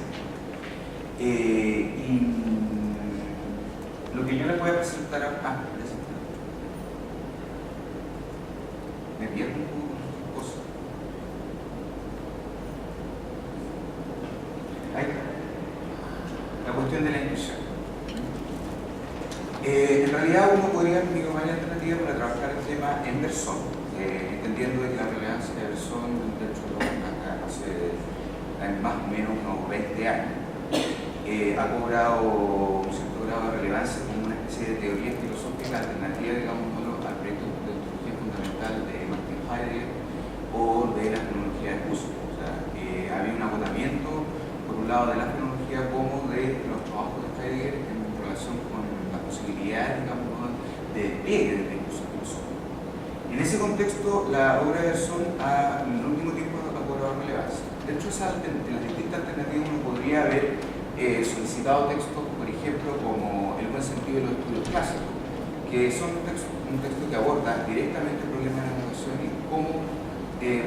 Speaker 3: Y lo que yo les voy a presentar ahora, me pierdo un poco con cosas. Ahí está. La cuestión de la inclusión. En realidad uno podría tener varias alternativas para trabajar el tema en Berzón, entendiendo que la relevancia de Berzón, de hecho, hace más o menos unos 20 años. ha cobrado un cierto grado de relevancia como una especie de teoría filosófica alternativa, digamos, al proyecto de ontología fundamental de Martin Heidegger o de la fenomenología de Husserl. O sea, había un agotamiento, por un lado, de la fenomenología como de los trabajos de Heidegger en relación con las posibilidades, digamos, de despliegue del discurso filosófico. En ese contexto, la obra de Berzón en el último tiempo ha cobrado relevancia. De hecho, en las distintas alternativas uno podría haber solicitado textos, por ejemplo, como El buen sentido de los estudios clásicos, que son un texto que aborda directamente el problema de la educación y cómo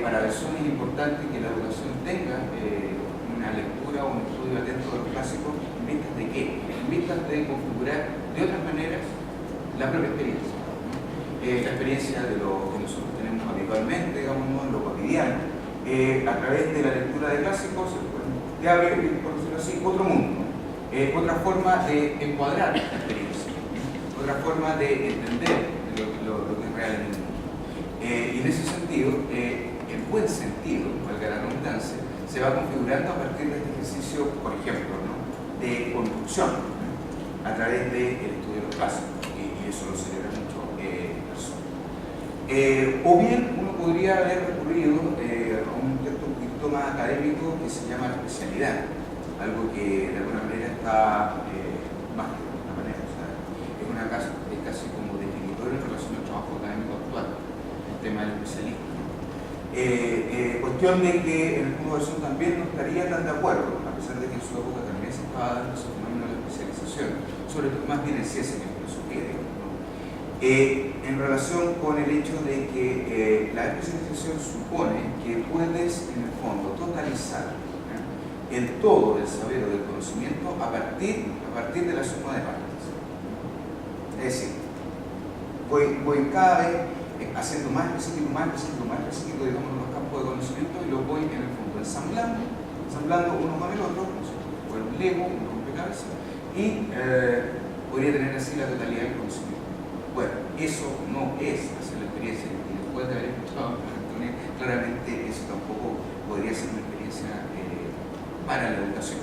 Speaker 3: para Berzón es importante que la educación tenga una lectura o un estudio atento de los clásicos en vistas de qué? En vistas de configurar de otras maneras la propia experiencia. La experiencia de lo que nosotros tenemos habitualmente, digamos, en lo cotidiano, a través de la lectura de clásicos, ya abre, por decirlo así, otro mundo, otra forma de encuadrar la experiencia, otra forma de entender lo que es real en el mundo. Y en ese sentido, el buen sentido, valga la redundancia, se va configurando a partir de este ejercicio, por ejemplo, ¿no?, de construcción a través del estudio de los clásicos, y eso lo celebra mucho Berzón. O bien uno podría haber recurrido a un texto un poquito más académico que se llama La especialidad, algo que de alguna manera está más que de alguna manera, o sea, es casi como definitorio en relación al trabajo académico actual, el tema del especialismo. Cuestión de que en el fondo Berzón también no estaría tan de acuerdo, a pesar de que en su época también se estaba dando ese fenómeno de la especialización, sobre todo más bien en ciencia que en filosofía, digamos, ¿no? En relación con el hecho de que la especialización supone que puedes, en el fondo, totalizar el todo del saber o del conocimiento a partir de la suma de partes. Es decir, voy cada vez haciendo más específico, digamos, los campos de conocimiento, y los voy, en el fondo, ensamblando uno con el otro, o un Lego, un rompecabezas, y podría tener así la totalidad del conocimiento. Bueno, eso no es hacer la experiencia, y después de haber escuchado a Antonio, claramente eso tampoco podría ser una experiencia para la educación.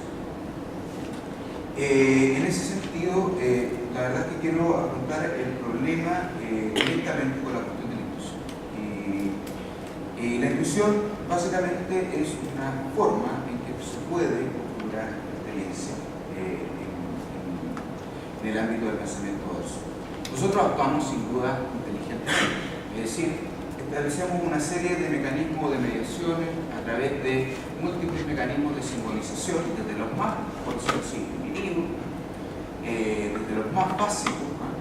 Speaker 3: En ese sentido, la verdad es que quiero afrontar el problema directamente con la cuestión de la inclusión. Y la inclusión básicamente es una forma en que se puede configurar la experiencia en el ámbito del pensamiento Berzón. Nosotros actuamos sin duda inteligentemente, es decir, establecemos una serie de mecanismos de mediaciones a través de múltiples mecanismos de simbolización, desde los más, por decirlo así, primitivos, desde los más básicos, ¿no?,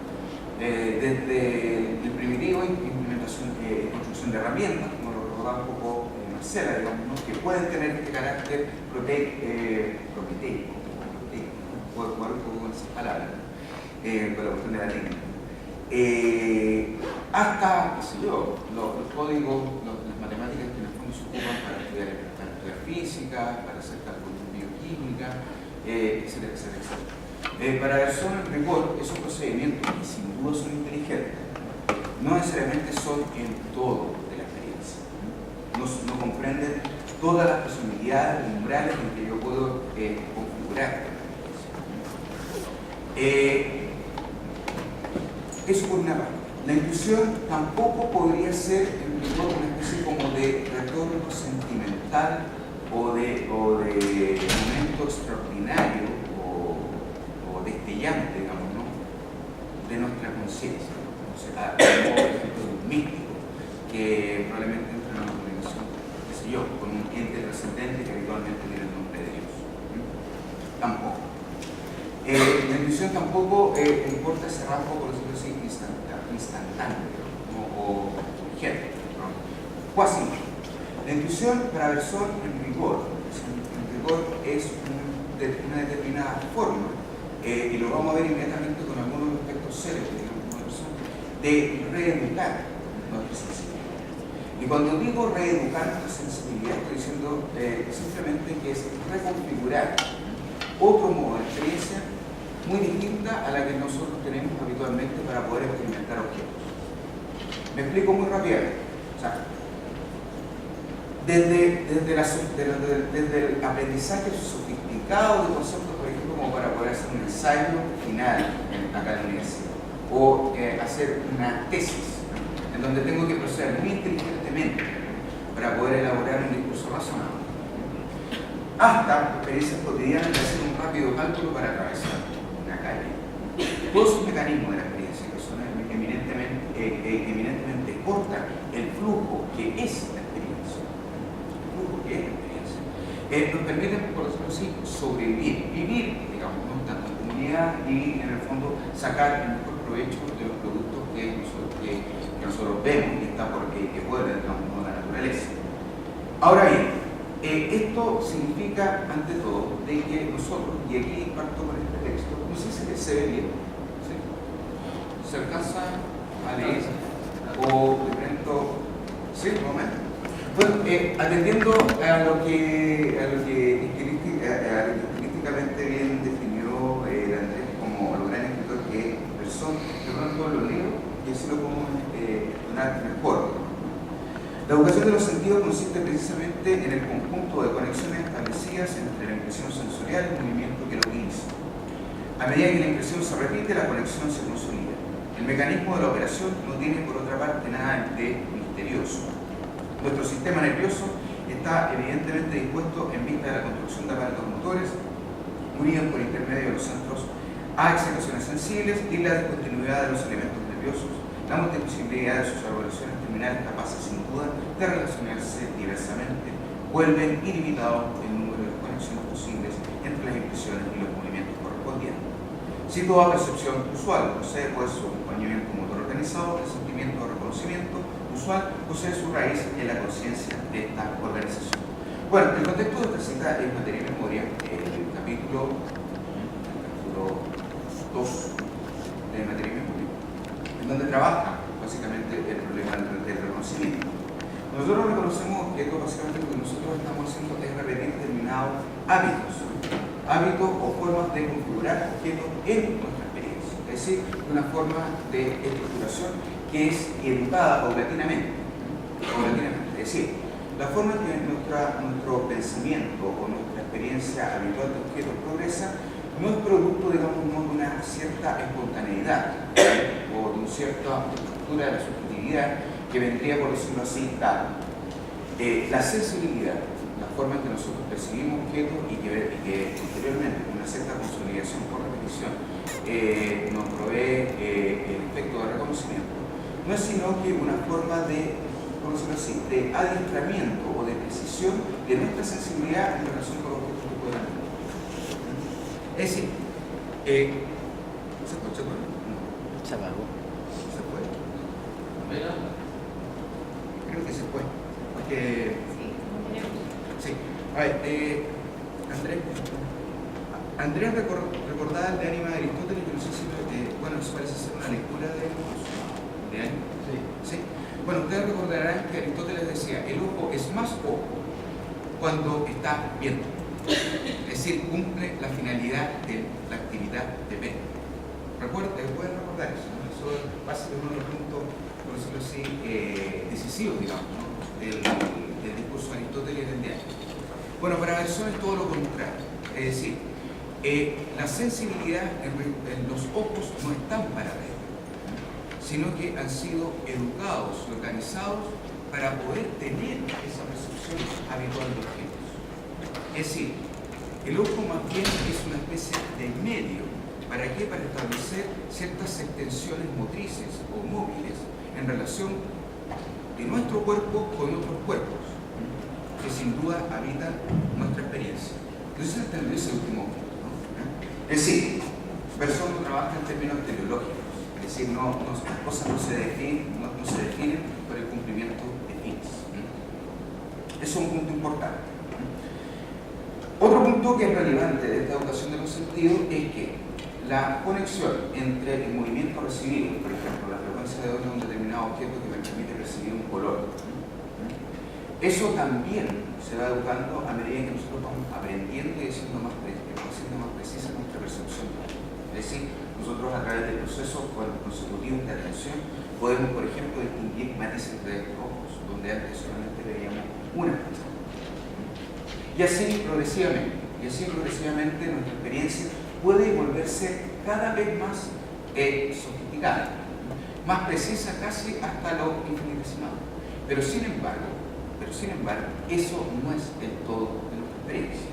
Speaker 3: desde el primitivo implementación, construcción de herramientas, como lo recordaba un poco Marcela, digamos, ¿no?, que pueden tener este carácter proteico, puedo jugar un poco con esas palabras, con la cuestión de la técnica. Hasta, qué sé yo, los códigos, las matemáticas que en el fondo se ocupan para estudiar física, para hacer cálculos bioquímica, etcétera, etcétera, etcétera. Para Berzón, en rigor, esos procedimientos, que sin duda son inteligentes, no necesariamente son en todo de la experiencia. No comprenden todas las posibilidades umbrales en que yo puedo configurar. Eso por una parte. La inclusión tampoco podría ser en rigor una especie como de retorno sentimental o de momento extraordinario o destellante, digamos, ¿no?, de nuestra conciencia. O sea, como por ejemplo de un místico que probablemente entra en una comunicación, qué sé yo, con un ente trascendente que habitualmente tiene el nombre de Dios. Tampoco. La intuición tampoco importa ese rasgo, por decirlo así, instantáneo, ¿no?, o urgente, ¿no? Cuasi. La intuición para Berzón en rigor es una determinada forma, y lo vamos a ver inmediatamente con algunos aspectos serios, digamos, de Berzón, de reeducar nuestra sensibilidad. Y cuando digo reeducar nuestra sensibilidad, estoy diciendo simplemente que es reconfigurar otro modo de experiencia muy distinta a la que nosotros tenemos habitualmente para poder experimentar objetos. Me explico muy rápidamente. O sea, desde el aprendizaje sofisticado de conceptos, por ejemplo, como para hacer un ensayo final acá en la universidad, o hacer una tesis, ¿no?, en donde tengo que proceder muy inteligentemente para poder elaborar un discurso razonable, hasta experiencias cotidianas de hacer un rápido cálculo para atravesar una calle. Todos esos mecanismos de la experiencia que son eminentemente cortan el flujo que es la experiencia. Nos permiten, por decirlo así, sobrevivir, vivir, digamos, ¿no?, tanto en comunidad y en el fondo sacar el mejor provecho de los productos que nosotros vemos y está por que vuelven, digamos, ¿no?, la naturaleza. Ahora bien, esto significa, ante todo, de que nosotros, y aquí parto con este texto, no sé si se ve bien, ¿sí?, se alcanza a leer, o de pronto, sí, un momento. Bueno, atendiendo a lo que estilísticamente bien definió Andrés como el gran escritor que expresó de pronto los libros, y así lo podemos exponer mejor. La educación de los sentidos consiste precisamente en el conjunto de conexiones establecidas entre la impresión sensorial y el movimiento que lo utiliza. A medida que la impresión se repite, la conexión se consolida. El mecanismo de la operación no tiene, por otra parte, nada de misterioso. Nuestro sistema nervioso está evidentemente dispuesto en vista de la construcción de aparatos motores, unidos por intermedio de los centros a excitaciones sensibles y la discontinuidad de los elementos nerviosos, la multiplicidad de sus articulaciones terminales capaces sin duda de relacionarse diversamente, vuelven ilimitado el número de conexiones posibles entre las impresiones y los movimientos correspondientes. Si toda percepción usual posee pues su acompañamiento motor organizado, el sentimiento de reconocimiento usual posee su raíz en la conciencia de esta organización. Bueno, el contexto de esta cita es materia y memoria, el capítulo 2 de materia y memoria, en donde trabaja básicamente el problema del reconocimiento. Nosotros reconocemos objetos, básicamente lo que nosotros estamos haciendo es repetir determinados hábitos o formas de configurar objetos en nuestra experiencia, es decir, una forma de estructuración que es educada paulatinamente. Es decir, la forma en que nuestro pensamiento o nuestra experiencia habitual de objetos progresa no es producto, digamos, de una cierta espontaneidad o de una cierta estructura de la subjetividad que vendría, por decirlo así, dada. La sensibilidad, la forma en que nosotros percibimos objetos y que posteriormente, con una cierta consolidación por repetición, nos provee el efecto de reconocimiento, no es sino que una forma de, por decirlo así, de adiestramiento o de precisión de nuestra sensibilidad en relación con los objetos que puedan ver. Es decir, ¿se escucha?
Speaker 4: Se apagó.
Speaker 3: ¿Se puede?
Speaker 1: Mira.
Speaker 3: Creo que se puede. Sí. A ver, Andrés recordaba el de Ánima de Aristóteles, que no sé si bueno, eso parece ser una lectura de Ánima. Sí. Bueno, ustedes recordarán que Aristóteles decía, el ojo es más ojo cuando está viendo. Es decir, cumple la finalidad de la actividad de ver. Pueden recordar eso, ¿no? Eso va a ser uno de los puntos, por decirlo así, decisivos, digamos, ¿no?, del discurso de Aristóteles del diario. Bueno, para Bersón es todo lo contrario. Es decir, la sensibilidad en los ojos no están para ver, sino que han sido educados y organizados para poder tener esa percepción habitual de objetos. Es decir, el ojo más bien es una especie de medio. ¿Para qué? Para establecer ciertas extensiones motrices o móviles en relación de nuestro cuerpo con otros cuerpos, que sin duda habitan nuestra experiencia. Entonces entender ese último punto, ¿no? Es decir, Bersón no trabaja en términos teleológicos, es decir, las cosas no se definen por el cumplimiento de fines. Eso es un punto importante. Otro punto que es relevante de esta educación de los sentidos es que la conexión entre el movimiento recibido, por ejemplo, la frecuencia de onda de un determinado objeto que me permite percibir un color, eso también se va educando a medida que nosotros vamos aprendiendo y siendo más precisa nuestra percepción. Es decir, nosotros a través del proceso consecutivo de atención podemos, por ejemplo, distinguir matices de ojos, donde antes solamente veíamos una mancha. Y así progresivamente nuestra experiencia puede ir puede ser cada vez más sofisticada, más precisa casi hasta lo infinitesimal. Pero sin embargo, eso no es el todo de nuestra experiencia.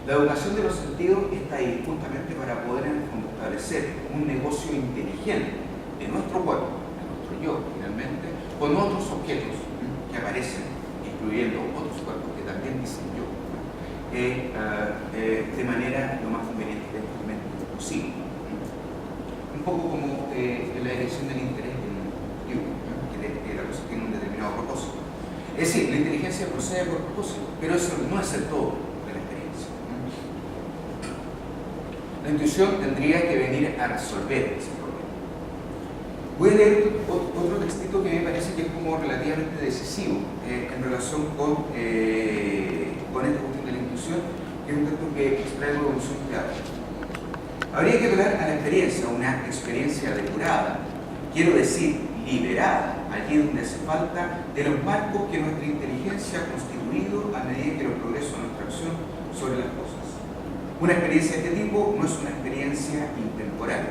Speaker 3: La educación de los sentidos está ahí justamente para poder en el fondo establecer un negocio inteligente de nuestro cuerpo, de nuestro yo, finalmente, con otros objetos que aparecen, incluyendo otros cuerpos que también dicen yo, de manera lo más convenientemente posible. Un poco como la dirección del interés del yo, que la cosa tiene un determinado propósito. Es decir, la inteligencia procede por propósito, pero eso no es el todo de la experiencia. La intuición tendría que venir a resolver ese problema. Voy a leer otro textito que me parece que es como relativamente decisivo en relación con esta cuestión de la intuición, que es un texto que extrae la evolución creada. Habría que apelar a la experiencia, una experiencia depurada, quiero decir, liberada, allí donde hace falta, de los marcos que nuestra inteligencia ha constituido a medida que los progresos de nuestra acción sobre las cosas. Una experiencia de este tipo no es una experiencia intemporal.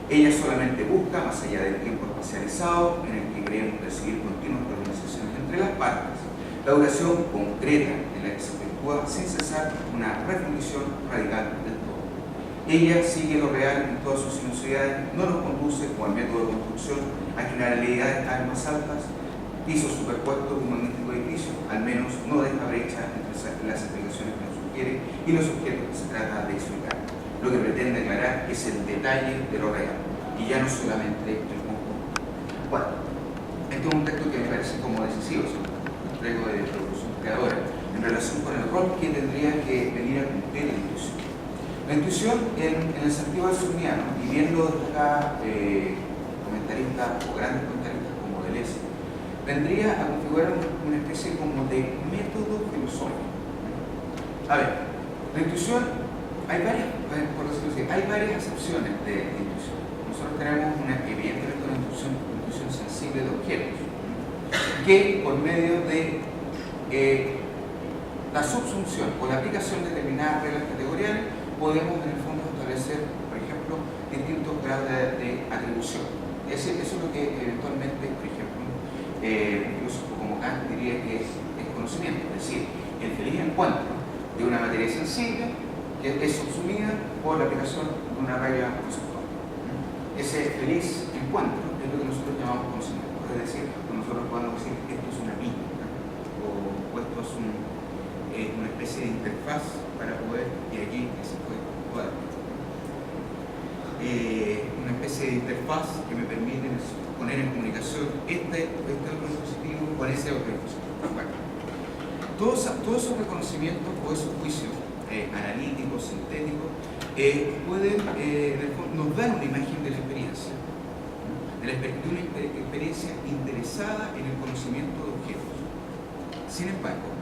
Speaker 3: Ella solamente busca, más allá del tiempo espacializado en el que creemos recibir continuas organizaciones entre las partes, la duración concreta en la que se efectúa sin cesar una refundición radical del todo. Ella sigue lo real en todas sus sinuosidades, no nos conduce, como al método de construcción, a generalidades cada vez más altas, pisos superpuestos de un magnífico edificio, al menos no deja brecha entre las explicaciones que nos sugiere y los objetos que se trata de explicar. Lo que pretende aclarar es el detalle de lo real, y ya no solamente el conjunto. Bueno, este es un texto que me parece como decisivo, es un texto de producción creadora, en relación con el rol que tendría que venir a cumplir la intuición. La intuición, en el sentido walsoniano, y viendo desde acá comentaristas o grandes comentaristas como Deleuze, vendría a configurar una especie como de método filosófico. A ver, la intuición, hay varias, por decirlo así, hay varias acepciones de intuición. Nosotros tenemos evidentemente una intuición sensible de objetos, que por medio de la subsunción o la aplicación de determinadas reglas categoriales podemos en el fondo establecer, por ejemplo, distintos grados de atribución. Eso es lo que eventualmente, por ejemplo, un filósofo como Kant diría que es conocimiento, es decir, el feliz encuentro de una materia sensible que es subsumida por la aplicación de una regla conceptual. Ese feliz encuentro es lo que nosotros llamamos conocimiento, es decir, nosotros podemos decir que esto es una pista o esto es una especie de interfaz para poder, y aquí se puede jugar, una especie de interfaz que me permite poner en comunicación este otro dispositivo con ese otro dispositivo. Bueno, todos esos reconocimientos o esos juicios analíticos, sintéticos, nos dan una imagen de la experiencia, de una experiencia interesada en el conocimiento de objetos. Sin embargo,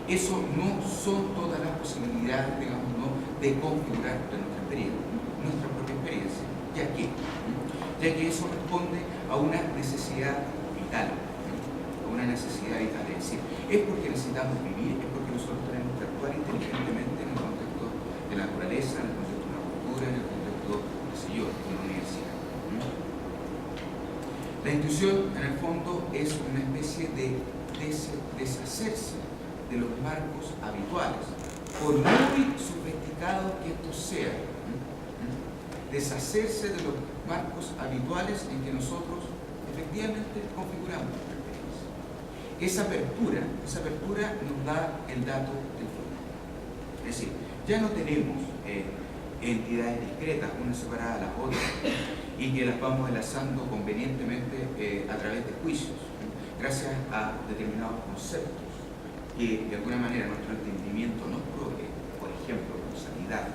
Speaker 3: eso no son todas las posibilidades, digamos, ¿no?, de configurar nuestra propia experiencia, ya que eso responde a una necesidad vital, es decir, es porque necesitamos vivir, es porque nosotros tenemos que actuar inteligentemente en el contexto de la naturaleza, en el contexto de la cultura, en el contexto, qué sé yo, de la universidad. La intuición, en el fondo, es una especie de deshacerse de los marcos habituales, por muy sofisticado que esto sea, deshacerse de los marcos habituales en que nosotros efectivamente configuramos nuestra experiencia. Esa apertura nos da el dato del futuro. Es decir, ya no tenemos entidades discretas, unas separadas de las otras, y que las vamos enlazando convenientemente a través de juicios, gracias a determinados conceptos que de alguna manera nuestro entendimiento nos provee, por ejemplo, causalidad,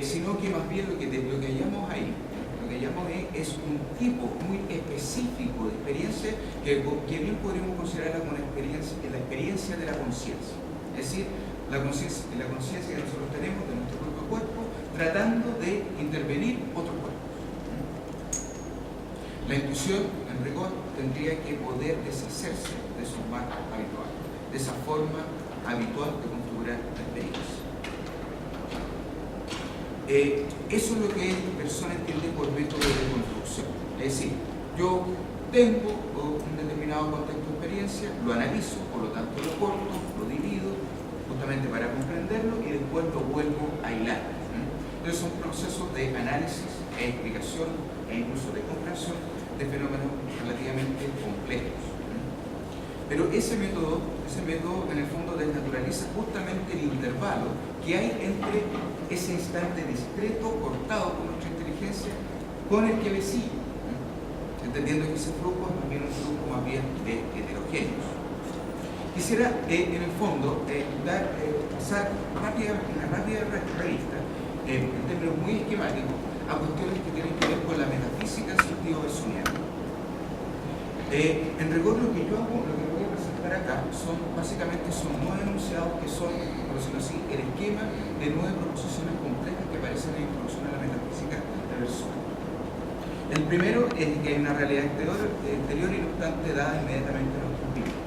Speaker 3: sino que más bien lo que hallamos ahí, es un tipo muy específico de experiencia que bien podríamos considerarla como la experiencia de la conciencia. Es decir, la conciencia que nosotros tenemos de nuestro propio cuerpo, tratando de intervenir otros cuerpos. La intuición, en rigor, tendría que poder deshacerse de sus marcos habituales, de esa forma habitual de configurar la experiencia. Eso es lo que Persona entiende por método de construcción. Es decir, yo tengo un determinado contexto de experiencia, lo analizo, por lo tanto lo corto, lo divido, justamente para comprenderlo, y después lo vuelvo a hilar. Entonces son procesos de análisis e explicación e incluso de comprensión de fenómenos relativamente complejos. Pero ese método en el fondo desnaturaliza justamente el intervalo que hay entre ese instante discreto, cortado por nuestra inteligencia, con el que le sigue, entendiendo que ese flujo es más bien un flujo más bien de heterogéneos. Quisiera, en el fondo, pasar una rápida revista, en términos muy esquemáticos, a cuestiones que tienen que ver con la metafísica en sentido bersoniano. En rigor, lo que yo hago, lo que voy a presentar acá, básicamente son 9 enunciados que son, por decirlo así, el esquema de 9 proposiciones complejas que aparecen en la introducción a la metafísica de Bersón. El primero es que hay una realidad exterior y no obstante dada inmediatamente a nuestros vínculos.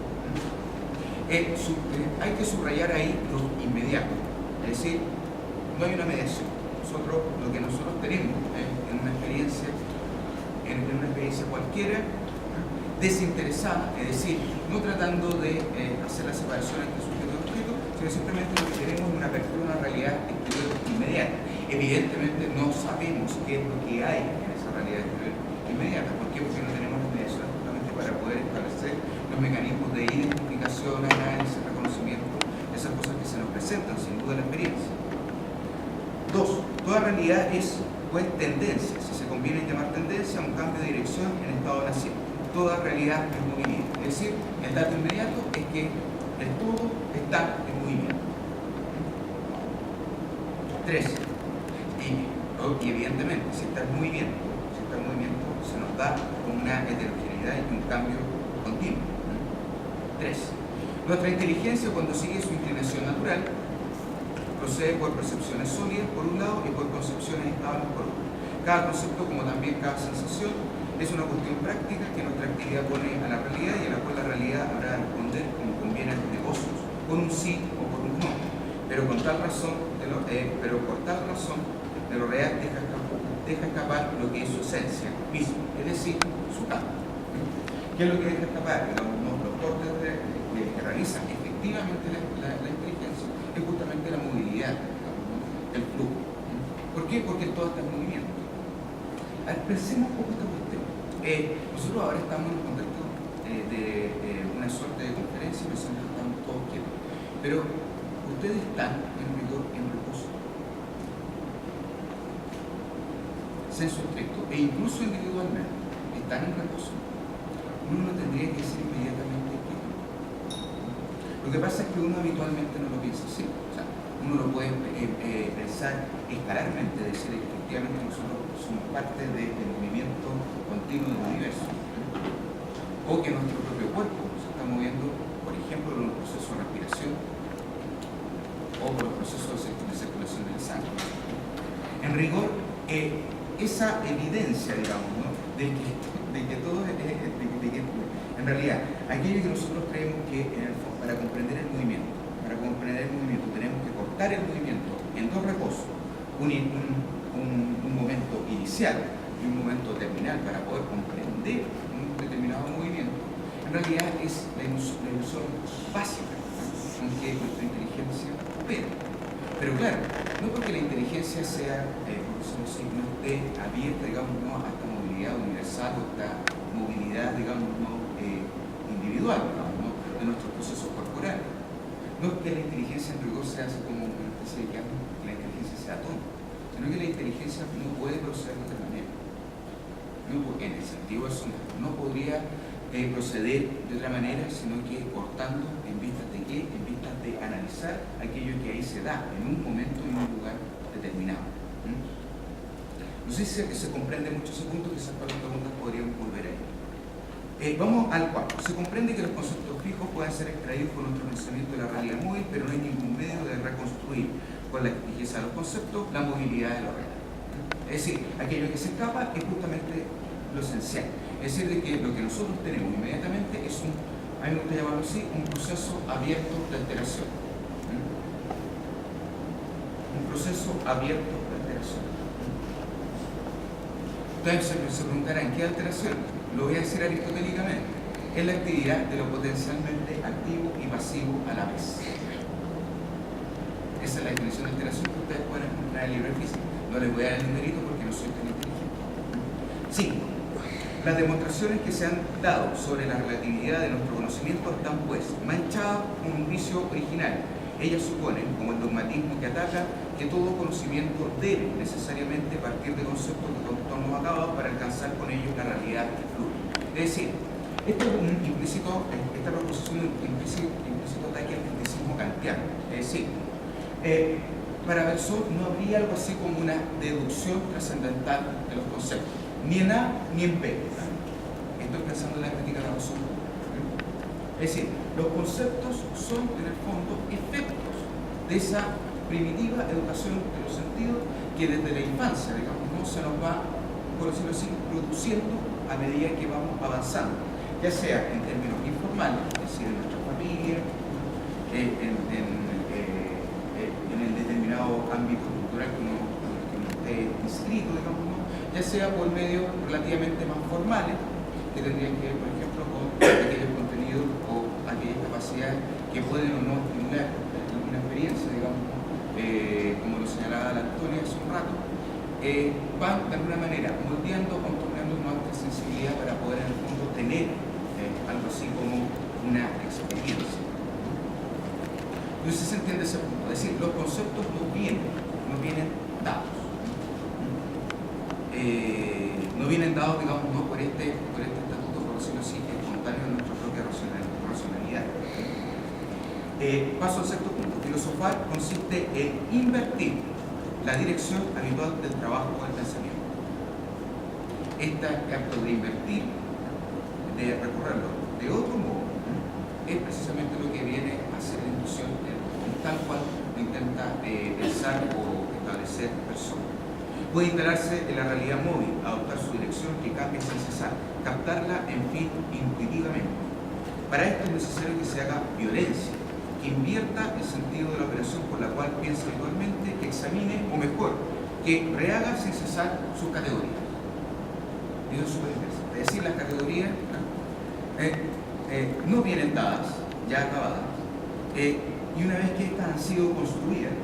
Speaker 3: Hay que subrayar ahí lo inmediato, es decir, no hay una mediación. Lo que nosotros tenemos en una experiencia cualquiera, desinteresada, es decir, no tratando de hacer la separación entre sujeto y objeto, sino simplemente lo que tenemos es una apertura a una realidad exterior inmediata. Evidentemente no sabemos qué es lo que hay en esa realidad exterior inmediata. ¿Por qué? Porque no tenemos la mediación justamente para poder establecer los mecanismos de identificación, análisis, reconocimiento, esas cosas que se nos presentan sin duda en la experiencia. 2. Toda realidad es pues tendencia, si se conviene llamar tendencia, a un cambio de dirección en estado naciente. Toda realidad es movimiento. Es decir, el dato inmediato es que el todo está en movimiento. 3. Y evidentemente, si está en movimiento, se nos da una heterogeneidad y un cambio continuo. 3. Nuestra inteligencia, cuando sigue su inclinación natural, procede por percepciones sólidas por un lado y por concepciones estables por otro. Cada concepto, como también cada sensación, es una cuestión práctica que nuestra actividad pone a la realidad y a la cual la realidad habrá de responder como conviene a los negocios, con un sí o con un no. Pero por tal razón de lo real deja escapar lo que es su esencia misma, es decir, su campo. ¿Qué es lo que deja escapar? Los cortes que realizan efectivamente la inteligencia es justamente la movilidad, el flujo. ¿Por qué? Porque todo está en movimiento. A ver, pensemos un poco esta cuestión. Nosotros ahora estamos en un contexto de una suerte de conferencia, pensamos que estamos todos quietos. Pero ustedes están en rigor en reposo. Senso estricto, e incluso individualmente, están en reposo. Uno no tendría que decir inmediatamente quieto. Lo que pasa es que uno habitualmente no lo piensa así. O sea, uno lo puede pensar escalarmente, decir que efectivamente nosotros somos parte del movimiento continuo del universo, o que nuestro propio cuerpo se está moviendo, por ejemplo, en un proceso de respiración o por los procesos de circulación de la sangre. En rigor, esa evidencia, digamos, ¿no? de que todo en realidad, aquello que nosotros creemos que para comprender el movimiento tenemos que cortar el movimiento en 2 reposos, un momento inicial y un momento terminal para poder comprender un determinado movimiento, en realidad es la ilusión básica con que nuestra inteligencia opera. Pero claro, no porque la inteligencia sea, no esté abierta, digamos, no a esta movilidad universal o esta movilidad, digamos, no individual, digamos, ¿no? de nuestros procesos corporales. No es que la inteligencia en rigor se hace como una especie de cambio, que la inteligencia sea tonta, sino que la inteligencia no puede proceder de otra manera. En el sentido eso no podría proceder de otra manera, sino que cortando en vistas de qué, en vistas de analizar aquello que ahí se da en un momento y en un lugar determinado. No sé si se comprende mucho ese punto, quizás para las preguntas podríamos volver ahí. Vamos al 4. Se comprende que los conceptos fijos pueden ser extraídos por nuestro pensamiento de la realidad móvil, pero no hay ningún medio de reconstruir con la experiencia de los conceptos la movilidad de lo real. Es decir, aquello que se escapa es justamente lo esencial. Es decir, de que lo que nosotros tenemos inmediatamente es a mí me gusta llamarlo así, un proceso abierto de alteración. Un proceso abierto de alteración. persona. Entonces se preguntarán, ¿qué alteración? Lo voy a decir aristotélicamente. Es la actividad de lo potencialmente activo y pasivo a la vez. Esa es la definición de alteración que ustedes pueden encontrar en el libro de física. No les voy a dar el numerito porque no soy tan inteligente. 5. Las demostraciones que se han dado sobre la relatividad de nuestro conocimiento están, pues, manchadas con un vicio original. Ellas suponen, como el dogmatismo que ataca, que todo conocimiento debe necesariamente partir de conceptos de contornos acabados para alcanzar con ellos la realidad que fluye. Es decir, esto es un implícito, esta proposición es un implícito ataque al criticismo kantiano. Es decir, para Bersot no habría algo así como una deducción trascendental de los conceptos, ni en A ni en B. Estoy pensando en la crítica de la razón. Es decir, los conceptos son en el fondo efectos de esa primitiva educación de los sentidos que desde la infancia, digamos, no se nos va, por decirlo así, produciendo a medida que vamos avanzando, ya sea en términos informales, es decir, en nuestra familia, en el determinado ámbito cultural que uno esté inscrito, digamos, ¿no? Ya sea por medios relativamente más formales, que tendrían que ver, por ejemplo, con aquellos contenidos o aquellas capacidades que pueden o no estimular una experiencia, digamos, como lo señalaba la Antonia hace un rato, van de alguna manera moldeando o contornando nuestra sensibilidad para poder en el fondo tener algo así como una experiencia. Entonces se entiende ese punto, es decir, los conceptos no vienen dados. No vienen dados, digamos, no por este estatuto, por decirlo así, espontáneo de nuestra propia racionalidad. Paso al sexto punto. Filosofar consiste en invertir la dirección habitual del trabajo o del pensamiento. Este acto de invertir, de recorrerlo de otro modo, es precisamente lo que viene a ser la inducción tal cual intenta pensar o establecer personas. Puede instalarse en la realidad móvil, adoptar su dirección que cambie sin cesar, captarla, en fin, intuitivamente. Para esto es necesario que se haga violencia, que invierta el sentido de la operación por la cual piensa habitualmente, que examine, o mejor, que rehaga sin cesar sus categorías. Eso es súper interesante. Es decir, las categorías no vienen dadas, ya acabadas, y una vez que estas han sido construidas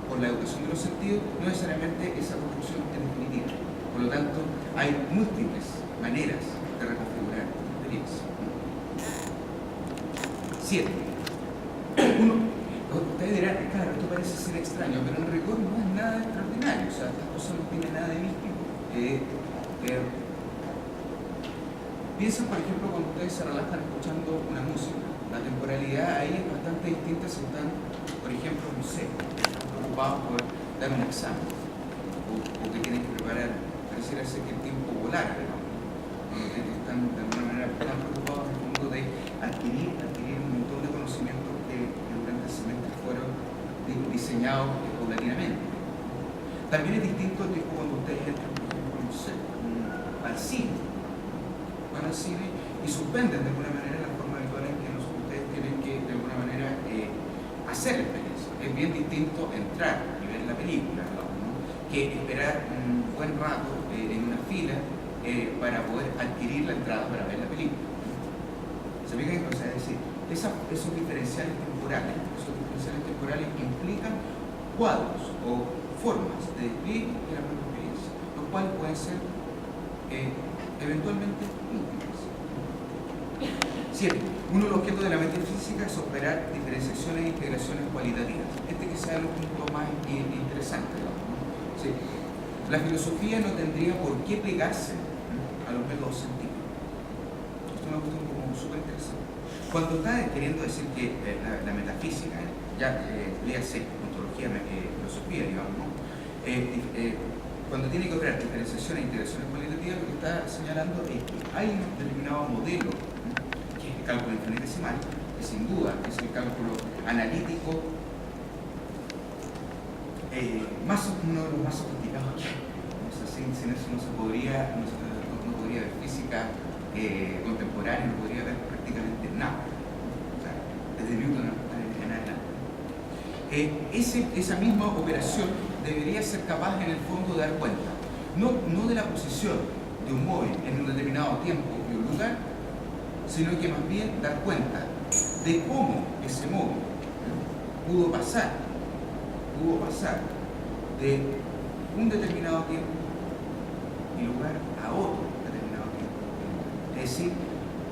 Speaker 3: por la educación de los sentidos, no necesariamente esa construcción es definitiva. Por lo tanto, hay múltiples maneras de reconfigurar la experiencia. 7. Ustedes dirán, claro, esto parece ser extraño, pero en rigor no es nada extraordinario, o sea, estas cosas no tienen nada de místico. Piensen, por ejemplo, cuando ustedes se relajan escuchando una música, la temporalidad ahí es bastante distinta si están, por ejemplo, no sé, preocupados por dar un examen o que tienen que preparar, pareciera ser que el tiempo volar, que están de alguna manera tan preocupados en el mundo de adquirir un montón de conocimientos que durante el semestre fueron diseñados paulatinamente. También es distinto el tiempo cuando ustedes entran, por ejemplo, no sé, al cine, van al cine y suspenden de alguna manera la forma habitual en que ustedes tienen que de alguna manera hacer la experiencia. Es bien distinto entrar y ver la película, ¿no?, que esperar un buen rato en una fila para poder adquirir la entrada para ver la película. ¿Se fijan? O sea, es decir, esos diferenciales temporales implican cuadros o formas de describir la propia experiencia, los cuales pueden ser eventualmente útiles. 7. Uno de los objetos de la metafísica es operar diferenciaciones e integraciones cualitativas. Este que sea el punto más interesante, ¿no? Sí. La filosofía no tendría por qué pegarse a los métodos científicos. Esto es una cuestión como súper interesante. Cuando está queriendo decir que la metafísica, ya léase ontología, filosofía, digamos, ¿no?, cuando tiene que operar diferenciaciones e integraciones cualitativas, lo que está señalando es que hay un determinado modelo, que es el cálculo infinitesimal, que sin duda es el cálculo analítico uno de los más sofisticados que hay. O sea, sin eso no podría haber física contemporánea, no podría haber prácticamente nada. O sea, desde Newton en adelante.
Speaker 4: esa misma operación debería ser capaz en el fondo de dar cuenta, no de la posición de un móvil en un determinado tiempo y un lugar, sino que más bien dar cuenta de cómo ese móvil pudo pasar de un determinado tiempo y lugar a otro determinado tiempo. Es decir,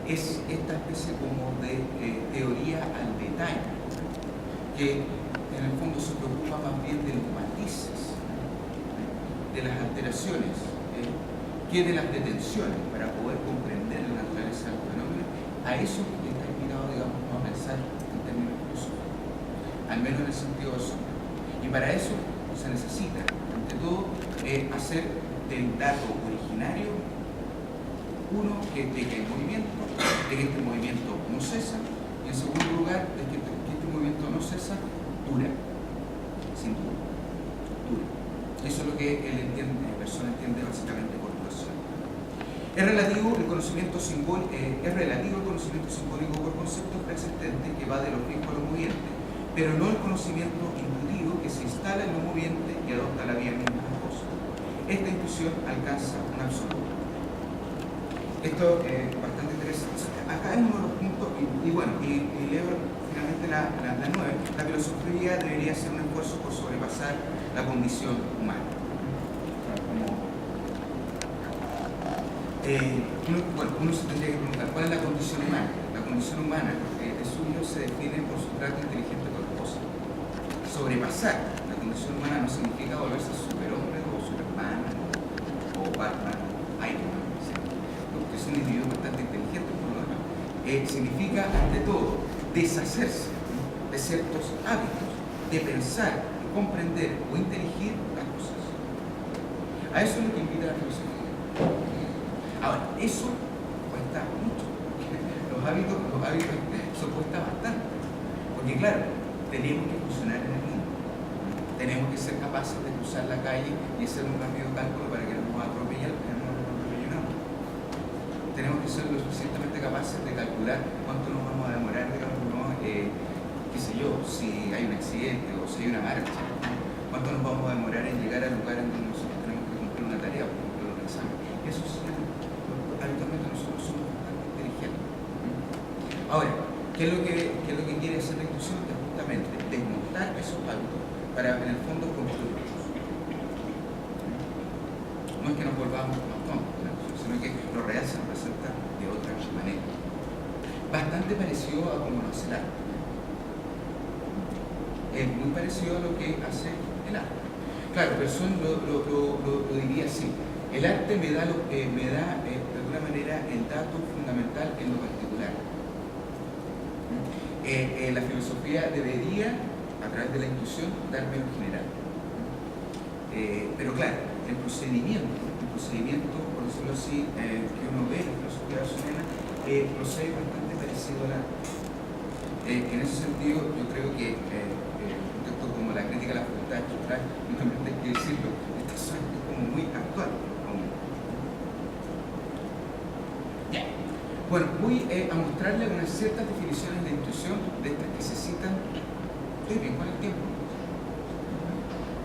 Speaker 4: es esta especie como de teoría al detalle, que en el fondo se preocupa más bien de los matices, de las alteraciones, que de las detenciones, para poder comprender la naturaleza del fenómeno. A eso está invitado, digamos, a pensar en términos filosóficos, al menos en el sentido de eso. Y para eso se necesita, ante todo, hacer del dato originario uno que hay movimiento, de que este movimiento no cesa, y en segundo lugar, de que este movimiento no cesa, dura, sin duda, dura. Eso es lo que la persona entiende básicamente por duración. Es relativo el conocimiento simbólico por conceptos preexistentes que va de lo fijo a lo moviente, pero no el conocimiento intuitivo que se instala en lo moviente y adopta la vía misma de las cosas. Esta intuición alcanza un absoluto. Esto es bastante interesante. Acá es uno de los puntos, y leo finalmente la 9. La filosofía debería hacer un esfuerzo por sobrepasar la condición humana. Uno se tendría que preguntar, ¿cuál es la condición humana? La condición humana, de suyo, se define por su trato inteligente con las cosas. Sobrepasar la condición humana no significa volverse superhombre o Superman o Batman, Iron Man, porque es un individuo bastante inteligente por lo demás. Significa, ante todo, deshacerse de ciertos hábitos, de pensar, de comprender o inteligir las cosas. A eso es lo que invita la filosofía. Ahora, eso cuesta mucho, los hábitos eso cuesta bastante, porque claro, tenemos que funcionar en el mundo, tenemos que ser capaces de cruzar la calle y hacer un rápido cálculo para que no nos atropellen, tenemos que ser lo suficientemente capaces de calcular cuánto nos vamos a demorar, digamos, qué sé yo, si hay un accidente o si hay una marcha, cuánto nos vamos a demorar en llegar al lugar en donde nosotros tenemos que cumplir una tarea, por ejemplo, los exámenes. Eso sí, habitualmente nosotros somos bastante inteligentes. Ahora, ¿qué es lo que quiere hacer la intuición? Es justamente desmontar esos hábitos para, en el fondo, construirlos. No es que nos volvamos más tontos, sino que lo real se nos presenta de otra manera. Bastante parecido a como lo hace el arte. Es muy parecido a lo que hace el arte. Claro, Persson lo diría así. El arte me da de alguna manera el dato fundamental en lo particular. La filosofía debería, a través de la intuición, darme lo general. Pero claro, el procedimiento, por decirlo así, que uno ve en la filosofía watsoniana, procede bastante parecido al arte. En ese sentido, yo creo que un texto como la crítica a la facultad estructural, justamente hay que decirlo, esta es como muy actual aún. Yeah. Bueno, voy a mostrarle unas ciertas definiciones de intuición de estas que se citan. Estoy bien con el tiempo.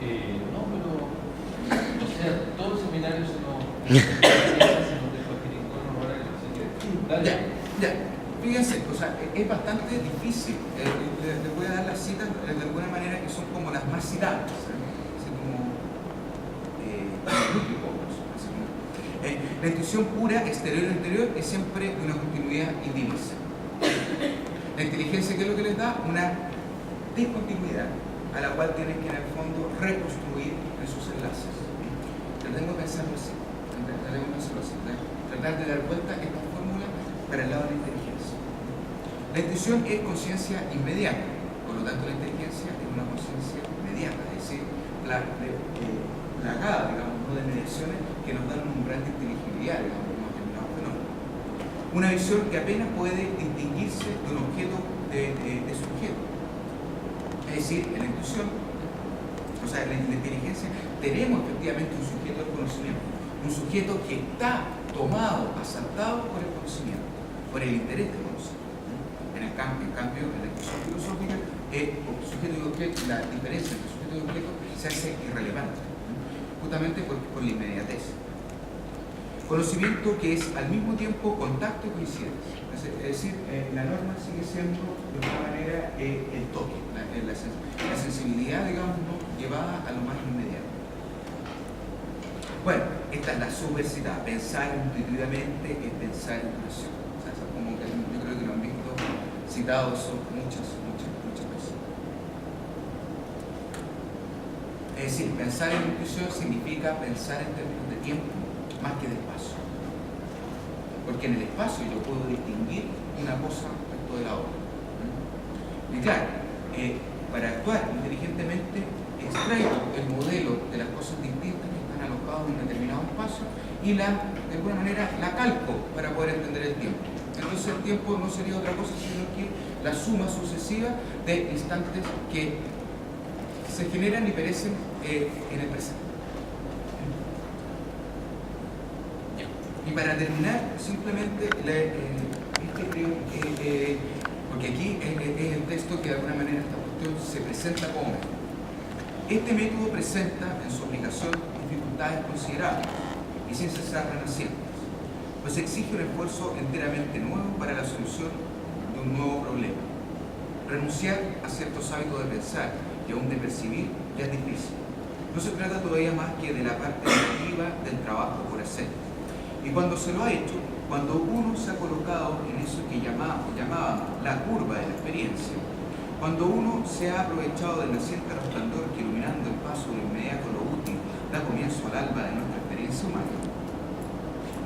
Speaker 1: No, pero, o sea, todos los seminarios se nos dejó aquí ningún horario, así que, dale.
Speaker 4: Ya. Fíjense, o sea, es bastante difícil. Les voy a dar las citas de alguna manera que son como las más citables, así como la intuición pura, exterior e interior, es siempre de una continuidad indivisa. La inteligencia, ¿qué es lo que les da? Una discontinuidad a la cual tienen que en el fondo reconstruir en sus enlaces. Pero tengo que pensarlo así, tratar de dar vuelta a esta fórmula para el lado de la inteligencia. La intuición es conciencia inmediata, por lo tanto la inteligencia es una conciencia inmediata, es decir, plagada, digamos, de mediaciones que nos dan un umbral de inteligibilidad, digamos, de un determinado fenómeno. Una visión que apenas puede distinguirse de un objeto de sujeto. Es decir, en la intuición, o sea, en la inteligencia, tenemos efectivamente un sujeto del conocimiento, un sujeto que está tomado, asaltado por el conocimiento, por el interés del conocimiento. En cambio, en la intuición filosófica, sujeto y objeto, la diferencia entre sujeto y objeto se hace irrelevante, justamente por la inmediatez. Conocimiento que es al mismo tiempo contacto y coincidencia. Es decir, la norma sigue siendo de alguna manera el toque, la sensibilidad, digamos, ¿no?, llevada a lo más inmediato. Bueno, esta es la subversividad. Pensar intuitivamente es pensar intuición. O sea, como que yo creo que lo han visto citado eso muchas veces. Es decir, pensar en intuición significa pensar en términos de tiempo más que de espacio. Porque en el espacio yo puedo distinguir una cosa respecto de la otra. Y claro, para actuar inteligentemente extraigo el modelo de las cosas distintas que están alocadas en un determinado espacio y de alguna manera la calco para poder entender el tiempo. Entonces el tiempo no sería otra cosa sino que la suma sucesiva de instantes que se generan y perecen en el presente. Y para terminar, simplemente, porque aquí es el texto que de alguna manera esta cuestión se presenta como este método presenta en su aplicación dificultades considerables y sin cesar renacientes, pues exige un esfuerzo enteramente nuevo para la solución de un nuevo problema. Renunciar a ciertos hábitos de pensar y aún de percibir ya es difícil. No se trata todavía más que de la parte activa del trabajo por hacer. Y cuando se lo ha hecho, cuando uno se ha colocado en eso que llamábamos la curva de la experiencia, cuando uno se ha aprovechado del naciente resplandor que iluminando el paso de inmediato lo útil da comienzo al alba de nuestra experiencia humana,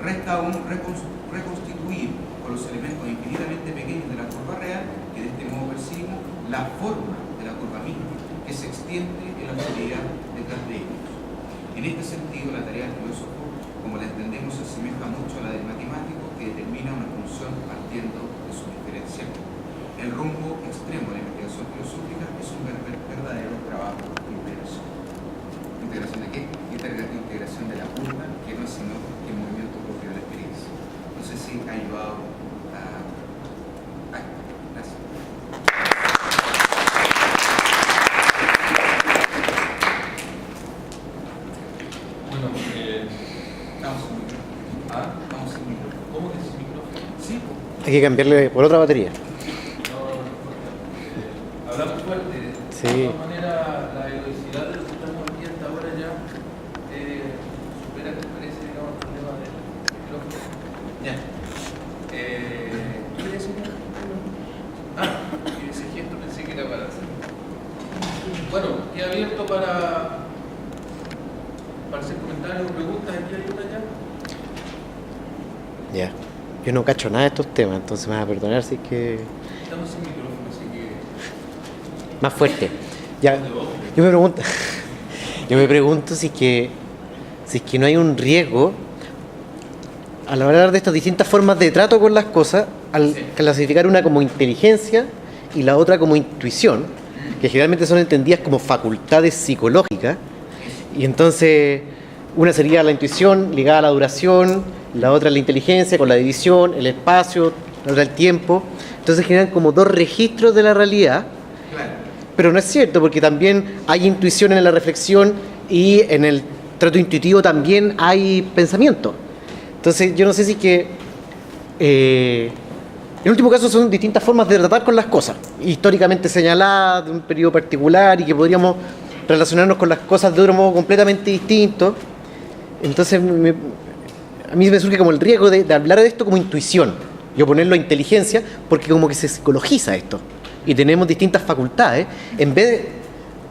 Speaker 4: resta aún reconstituir con los elementos infinitamente pequeños de la curva real, que de este modo percibimos la forma de la curva misma, que se extiende en la oscuridad detrás de ellos. En este sentido, la tarea del filósofo, como la entendemos, se asemeja mucho a la del matemático que determina una función partiendo de su diferencial. El rumbo extremo de la investigación filosófica es un verdadero trabajo de integración. ¿Integración de qué? Integración de la curva, que no es sino que el movimiento propio de la experiencia. No sé si ha ayudado a... gracias.
Speaker 1: Bueno,
Speaker 4: Vamos sin micrófono. Vamos sin micrófono.
Speaker 1: ¿cómo que sin micrófono?
Speaker 4: Sí,
Speaker 5: Hay que cambiarle por otra batería.
Speaker 1: Hablamos fuerte.
Speaker 5: Sí.
Speaker 1: De todas maneras, la velocidad de lo que estamos aquí hasta ahora ya supera, me parece, digamos, el problema del micrófono. Ya. ¿Qué quería decir? Y ese gesto pensé que era para hacer. Bueno, queda abierto para hacer comentarios o preguntas. ¿Aquí hay una ya?
Speaker 5: Ya. Yo no cacho nada de estos temas, entonces me vas a perdonar si es que...
Speaker 1: Estamos sin micrófono, así que...
Speaker 5: Más fuerte. Ya. Yo me pregunto si es que no hay un riesgo al hablar de estas distintas formas de trato con las cosas, al clasificar una como inteligencia y la otra como intuición, que generalmente son entendidas como facultades psicológicas, y entonces una sería la intuición ligada a la duración, la otra la inteligencia con la división, el espacio, la otra el tiempo. Entonces generan como dos registros de la realidad.
Speaker 4: claro.
Speaker 5: Pero no es cierto, porque también hay intuición en la reflexión y en el trato intuitivo también hay pensamiento. Entonces yo no sé si que en último caso son distintas formas de tratar con las cosas, históricamente señaladas de un periodo particular y que podríamos relacionarnos con las cosas de otro modo completamente distinto. Entonces a mí me surge como el riesgo de hablar de esto como intuición y oponerlo a inteligencia, porque como que se psicologiza esto y tenemos distintas facultades en vez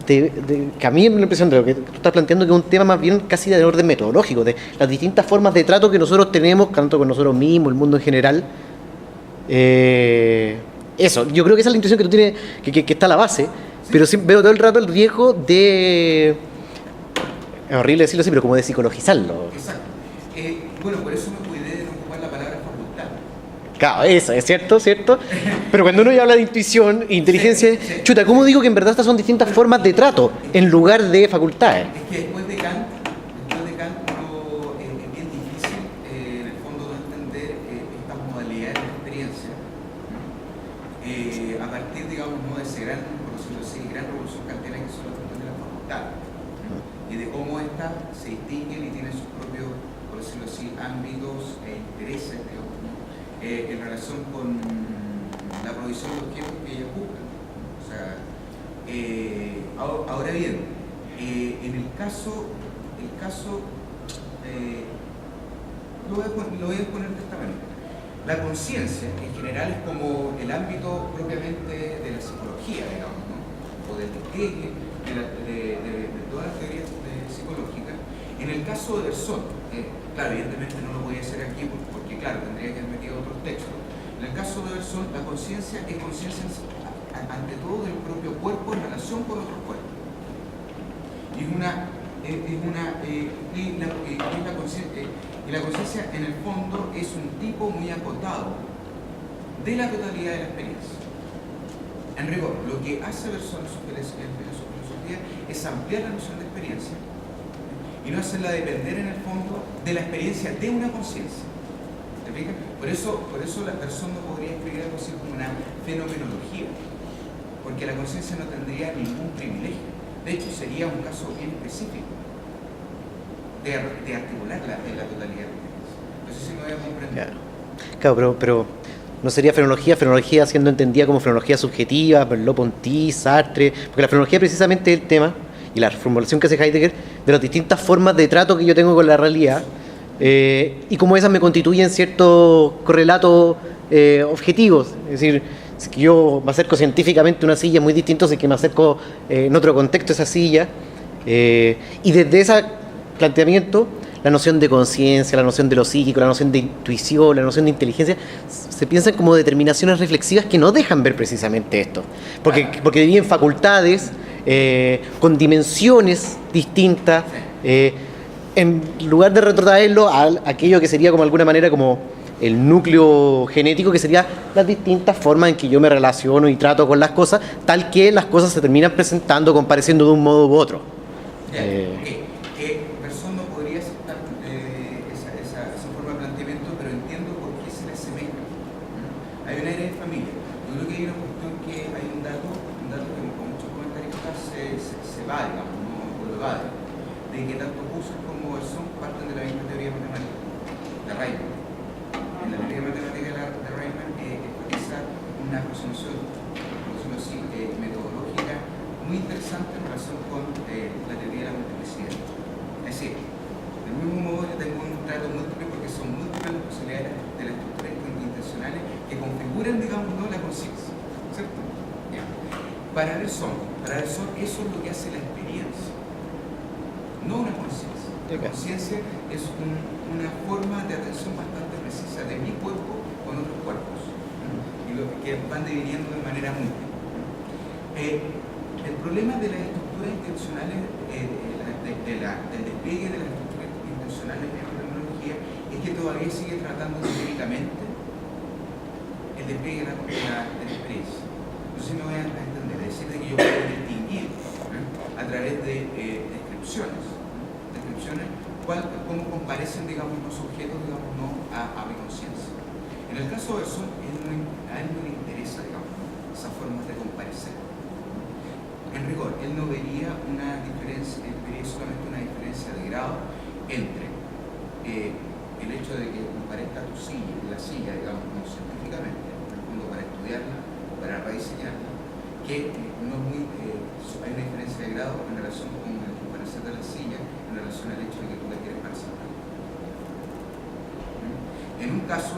Speaker 5: de que a mí me da la impresión de lo que tú estás planteando, que es un tema más bien casi de orden metodológico, de las distintas formas de trato que nosotros tenemos, tanto con nosotros mismos, el mundo en general. Eso, yo creo que esa es la intuición que tú tienes, que está a la base, pero sí veo todo el rato el riesgo de, es horrible decirlo así, pero como de psicologizarlo.
Speaker 4: Exacto. Bueno, por eso me cuidé de no ocupar la palabra facultad.
Speaker 5: Claro, eso, es cierto. Pero cuando uno ya habla de intuición e inteligencia,
Speaker 4: Sí.
Speaker 5: chuta, ¿cómo digo que en verdad estas son distintas formas de trato en lugar de facultades?
Speaker 4: Es que después de Kant uno, es bien difícil en el fondo no entender estas modalidades de experiencia a partir, digamos, ¿no?, de ese gran conocimiento otras se distinguen y tienen sus propios, por decirlo así, ámbitos e intereses, digamos, ¿no? En relación con la provisión de objetos que ellas buscan. O sea, ahora bien, en el caso lo voy a exponer de esta manera. La conciencia, en general, es como el ámbito propiamente de la psicología, digamos, ¿no? O del despegue, de todas las teorías psicológicas. En el caso de Bersón, claro, evidentemente no lo voy a hacer aquí porque claro, tendría que haber metido otros textos. En el caso de Bersón, la conciencia es conciencia ante todo del propio cuerpo en relación con otros cuerpos. Y la conciencia en el fondo es un tipo muy acotado de la totalidad de la experiencia. En rigor, lo que hace Bersón en su filosofía es ampliar la noción de experiencia y no hacerla depender en el fondo de la experiencia de una conciencia. ¿Te fijas? Por eso la persona no podría escribir algo así como una fenomenología, porque la conciencia no tendría ningún privilegio. De hecho, sería un caso bien específico de articular la totalidad de la experiencia. No sé si me voy a comprender.
Speaker 5: Claro, pero no sería fenomenología siendo entendida como fenomenología subjetiva, Merleau-Ponty, Sartre, porque la fenomenología precisamente es el tema y la formulación que hace Heidegger de las distintas formas de trato que yo tengo con la realidad y cómo esas me constituyen ciertos correlatos objetivos. Es decir, si yo me acerco científicamente a una silla es muy distinto si que me acerco en otro contexto a esa silla y desde ese planteamiento la noción de conciencia, la noción de lo psíquico, la noción de intuición, la noción de inteligencia, se piensan como determinaciones reflexivas que no dejan ver precisamente esto. Porque dividen facultades con dimensiones distintas, en lugar de retrotraerlo a aquello que sería como de alguna manera como el núcleo genético, que sería las distintas formas en que yo me relaciono y trato con las cosas, tal que las cosas se terminan presentando, compareciendo de un modo u otro.
Speaker 4: Bersón no podría aceptar esa forma de planteamiento, pero entiendo por qué se le asemeja. Hay una área de familia. Yo creo que hay una cuestión que hay un dato que con muchos comentarios se va, digamos, no lo evade, de que tanto Husserl como Bersón parten de la misma teoría matemática, de Riemann. En la teoría matemática de Riemann enfatiza una aproximación, por decirlo así, metodológica muy interesante en relación con la teoría de la multiplicidad. Es decir, del mismo modo yo tengo un trato múltiple porque son múltiples las posibilidades de las estructuras intencionales que configuran, digamos, ¿no?, la conciencia, ¿cierto? Ya. Para Bersón eso es lo que hace la experiencia, no una conciencia. La conciencia es una forma de atención bastante precisa de mi cuerpo con otros cuerpos, y lo que van dividiendo de manera múltiple. El problema de las estructuras intencionales, del despliegue de las estructuras intencionales en la fenomenología, es que todavía sigue tratando empíricamente el despliegue de la experiencia. Entonces me voy a entender, es decir, que yo puedo distinguir a través de descripciones, cómo comparecen, digamos, los objetos, digamos, ¿no?, a mi conciencia. En el caso de Bersón, a él no le interesa, digamos, esas formas de comparecer. En rigor, él no vería una diferencia, él vería solamente una diferencia de grado entre el hecho de que comparezca tu silla, la silla, digamos, como científicamente, en el fondo para estudiarla o para rediseñarla, que no es muy, hay una diferencia de grado en relación con el comparecer de la silla, en relación al hecho de que tú la quieres para sentar. En un caso,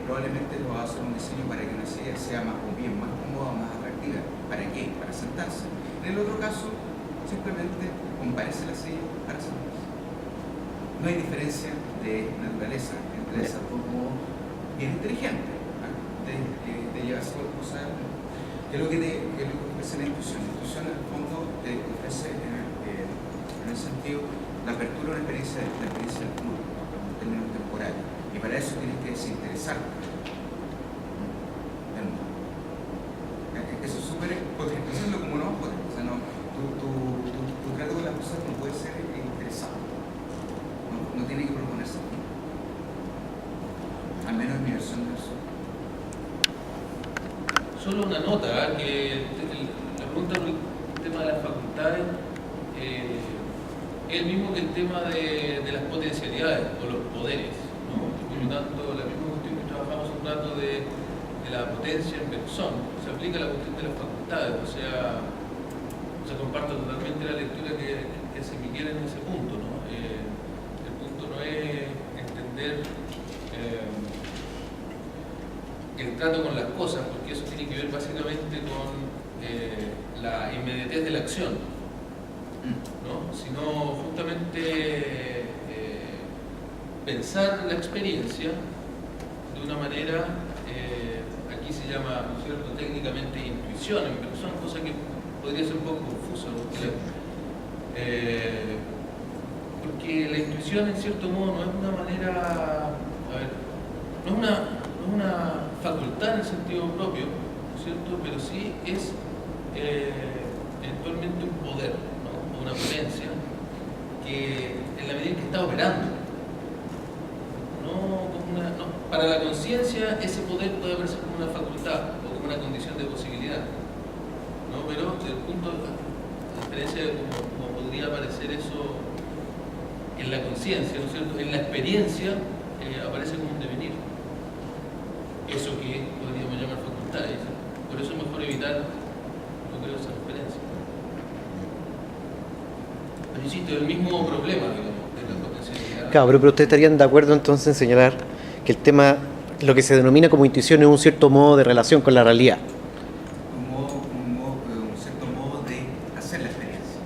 Speaker 4: probablemente lo va a hacer un diseño para que una silla sea más cómoda o más atractiva. ¿Para qué? Para sentarse. En el otro caso, simplemente comparece la silla para sentarse. No hay diferencia de naturaleza entre esas dos modos bien inteligentes, ¿no?, de llevarse las cosas, que es lo que ofrece la intuición. La intuición, en el fondo, te ofrece en el sentido la apertura a una experiencia del mundo, en términos temporales. Y para eso tienes que desinteresarte. Eso es súper potente, eso es lo como no potente. O sea, no, tu trato con las cosas no puede ser interesado. No tiene que proponerse. Al menos en mi versión de eso.
Speaker 1: Solo una nota, que la pregunta por el tema de las facultades es el mismo que el tema de las potencialidades o los poderes, ¿no? Por lo tanto, la misma cuestión que trabajamos un rato de la potencia en persona, se aplica a la cuestión de las facultades, o sea, comparto totalmente la lectura que se me quiere en ese punto, ¿no? El punto no es entender el trato con las cosas, porque eso tiene que ver básicamente con la inmediatez de la acción, ¿no? Sino justamente pensar la experiencia de una manera, aquí se llama, ¿no es cierto?, técnicamente intuición, pero son cosas que podría ser un poco confuso, ¿no? Porque la intuición en cierto modo no es una manera, a ver, no es una facultad en el sentido propio, ¿no es cierto?, pero sí es eventualmente un poder, ¿no?, o una potencia que en la medida en que está operando, para la conciencia ese poder puede verse como una facultad o como una condición de posibilidad, ¿no? Pero desde el punto de diferencia de cómo podría aparecer eso en la conciencia, ¿no es cierto?, en la experiencia aparece como un devenir, eso que podríamos llamar facultades. Por eso es mejor evitar, no creo, esa referencia. Pero insisto, el mismo problema, digamos, de la potencialidad.
Speaker 5: Claro, pero ustedes estarían de acuerdo entonces en señalar que el tema, lo que se denomina como intuición, es un cierto modo de relación con la realidad.
Speaker 4: Un cierto modo de hacer la experiencia.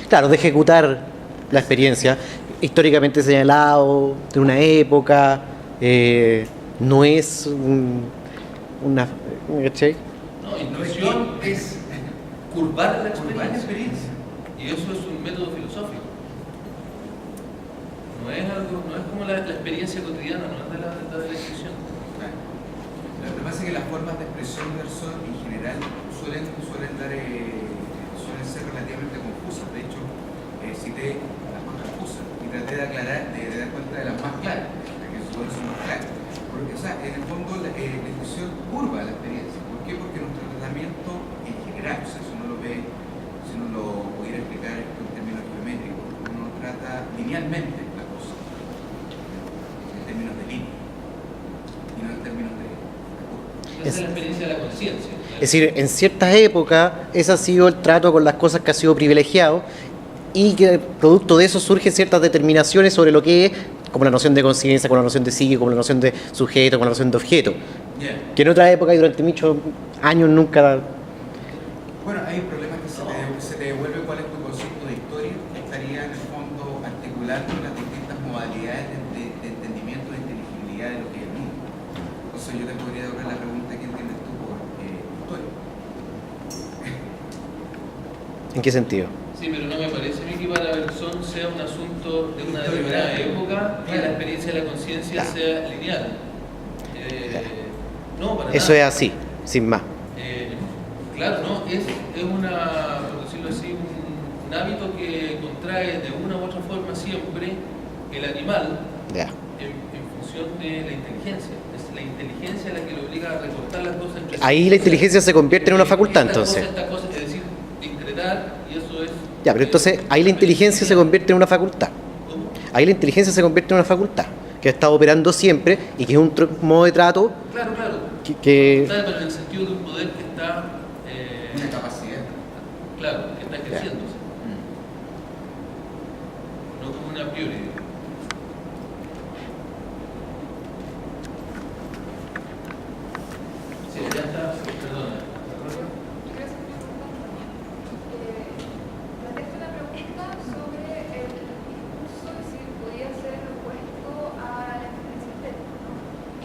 Speaker 5: Claro, de ejecutar la experiencia, históricamente señalado, de una época, no es una... ¿cachai?
Speaker 1: No, intuición es curvar la
Speaker 4: Curvar la
Speaker 1: experiencia. Y eso es un método filosófico. No es algo, no es como la experiencia cotidiana, no es de la intuición.
Speaker 4: Claro. Lo que pasa es que las formas de expresión del son en general suelen ser relativamente confusas. De hecho, cité las más confusas y traté de aclarar, de dar cuenta de las más claras, las que suelen ser más claras. Porque, o sea, en el fondo la intuición curva la experiencia. ¿Por qué? Porque nuestro tratamiento en general, o sea, si uno lo ve, si uno lo pudiera explicar esto en términos geométricos, uno trata linealmente la cosa, en términos de línea, y no en términos de curva.
Speaker 1: Esa es la experiencia de la conciencia.
Speaker 5: Es decir, en ciertas épocas ese ha sido el trato con las cosas que ha sido privilegiado y que producto de eso surgen ciertas determinaciones sobre lo que es, como la noción de conciencia, como la noción de psique, como la noción de sujeto, como la noción de objeto.
Speaker 4: Yeah.
Speaker 5: Que en otra época y durante muchos años nunca...
Speaker 4: Bueno, hay problemas que se te devuelve cuál es tu concepto de historia, que estaría en el fondo articulando las distintas modalidades de entendimiento, de inteligibilidad de lo que es el mundo. Entonces yo te podría devolver la pregunta: ¿qué entiendes tú por historia?
Speaker 5: ¿En qué sentido?
Speaker 1: Sí, pero no me parece a mí que para Bergson sea un asunto de una determinada época que la experiencia de la conciencia sea lineal. No, para
Speaker 5: Eso
Speaker 1: nada.
Speaker 5: es así, sin más.
Speaker 1: Claro, ¿no? Es una, por decirlo así, un hábito que contrae de una u otra forma siempre el animal
Speaker 5: Ya.
Speaker 1: en función de la inteligencia. Es la inteligencia la que lo obliga a recortar las cosas entre sí.
Speaker 5: Ahí la inteligencia se convierte en una facultad, entonces.
Speaker 1: Esta cosa, es decir, discretar, y eso es...
Speaker 5: Ya, pero entonces ahí la inteligencia se convierte en una facultad.
Speaker 1: ¿Cómo?
Speaker 5: Ahí la inteligencia se convierte en una facultad, que ha estado operando siempre y que es un modo de trato
Speaker 1: Claro, claro.
Speaker 5: que
Speaker 1: Pero en el sentido de un poder que está...
Speaker 4: Una capacidad.
Speaker 1: claro, que está ejerciéndose. No como una a priori. Sí, ya está, perdona.
Speaker 6: Quiero hacer una pregunta. Planteaste una pregunta sobre el discurso y si podía ser opuesto a la experiencia estética, ¿no?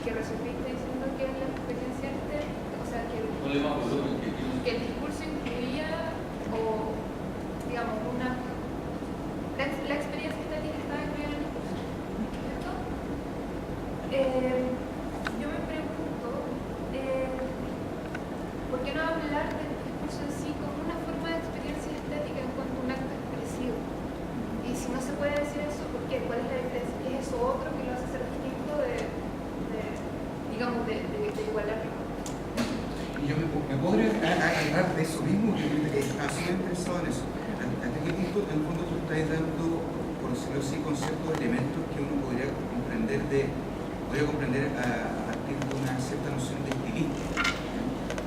Speaker 6: Que resolviste diciendo que la experiencia estética, o sea, que
Speaker 1: Ponle más volumen,
Speaker 6: que el discurso incluía, o digamos, la experiencia estética estaba incluida en el discurso, ¿cierto? Yo me pregunto, ¿por qué no hablar del discurso en sí como una forma de experiencia estética en cuanto a un acto expresivo? Y si no se puede decir eso, ¿por qué? ¿Cuál es la diferencia? ¿Qué es eso otro que lo hace ser distinto digamos, de igualar?
Speaker 4: Y yo me podría agarrar de eso mismo, que estaba súper interesado en eso. ¿Hasta qué punto, en el fondo, tú estás dando, por decirlo así, conceptos, elementos que uno podría comprender a partir de una cierta noción de estilística.